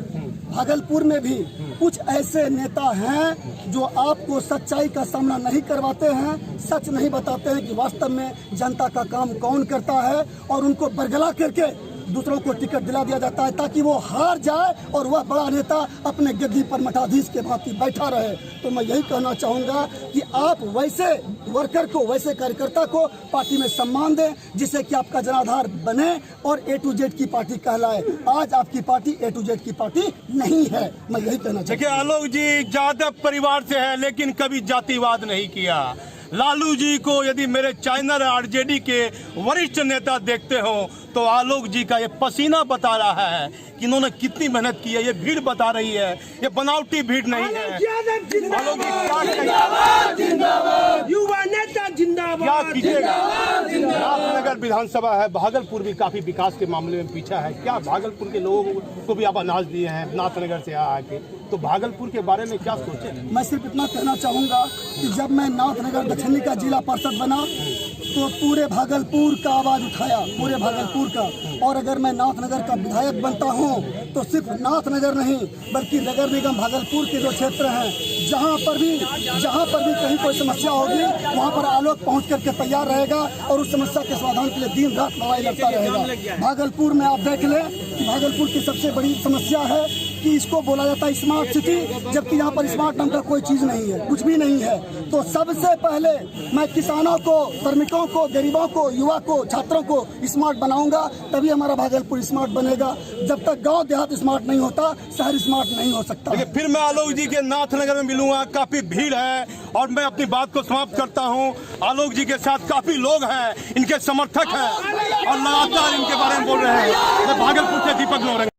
भागलपुर में भी कुछ ऐसे नेता हैं जो आपको सच्चाई का सामना नहीं करवाते हैं, सच नहीं बताते हैं कि वास्तव में जनता का काम कौन करता है, और उनको बरगला करके दूसरों को टिकट दिला दिया जाता है ताकि वो हार जाए और वह बड़ा नेता अपने गद्दी पर मठाधीश के भांति बैठा रहे। तो मैं यही कहना चाहूँगा कि आप वैसे वर्कर को, वैसे कार्यकर्ता को पार्टी में सम्मान दें जिससे कि आपका जनाधार बने और A to Z की पार्टी कहलाए। आज आपकी पार्टी A to Z की पार्टी नहीं है, मैं यही कहना चाहूँगा। देखिए आलोक जी यादव परिवार से है लेकिन कभी जातिवाद नहीं किया। लालू जी को यदि मेरे चैनल आरजेडी के वरिष्ठ नेता देखते हो तो आलोक जी का ये पसीना बता रहा है कि इन्होंने कितनी मेहनत की है। ये भीड़ बता रही है, ये बनावटी भीड़ नहीं है। आलोक जी युवा नेता जिंदाबाद, क्या कीजिएगा? नाथनगर विधानसभा है, भागलपुर भी काफी विकास के मामले में पीछा है। क्या भागलपुर के लोगों को भी आप अनाज दिए हैं नाथनगर से आके, तो भागलपुर के बारे में क्या सोचे? मैं सिर्फ इतना कहना चाहूँगा कि जब मैं नाथनगर दक्षिणी का जिला पार्षद बना तो पूरे भागलपुर का आवाज उठाया, पूरे भागलपुर का। और अगर मैं नाथनगर का विधायक बनता हूँ तो सिर्फ नाथनगर नहीं बल्कि नगर निगम भागलपुर के जो क्षेत्र हैं जहाँ पर भी कहीं कोई समस्या होगी वहाँ पर आलोक पहुँच करके तैयार रहेगा और उस समस्या के समाधान के लिए दिन रात लड़ाई लड़ता रहेगा। भागलपुर में आप देख लें कि भागलपुर की सबसे बड़ी समस्या है कि इसको बोला जाता है स्मार्ट सिटी, जबकि यहाँ पर स्मार्ट नाम का कोई चीज़ नहीं है, कुछ भी नहीं है। तो सबसे पहले मैं किसानों को, श्रमिकों को, गरीबों को, युवा को, छात्रों को स्मार्ट बनाऊंगा, तभी हमारा भागलपुर स्मार्ट बनेगा। जब तक गांव देहात स्मार्ट नहीं होता शहर स्मार्ट नहीं हो सकता। देखिए फिर मैं आलोक जी के नाथनगर में मिलूंगा, काफी भीड़ है और मैं अपनी बात को समाप्त करता हूं। आलोक जी के साथ काफी लोग हैं, इनके समर्थक हैं और लगातार इनके बारे में बोल रहे हैं। मैं भागलपुर से दीपक नौरंग।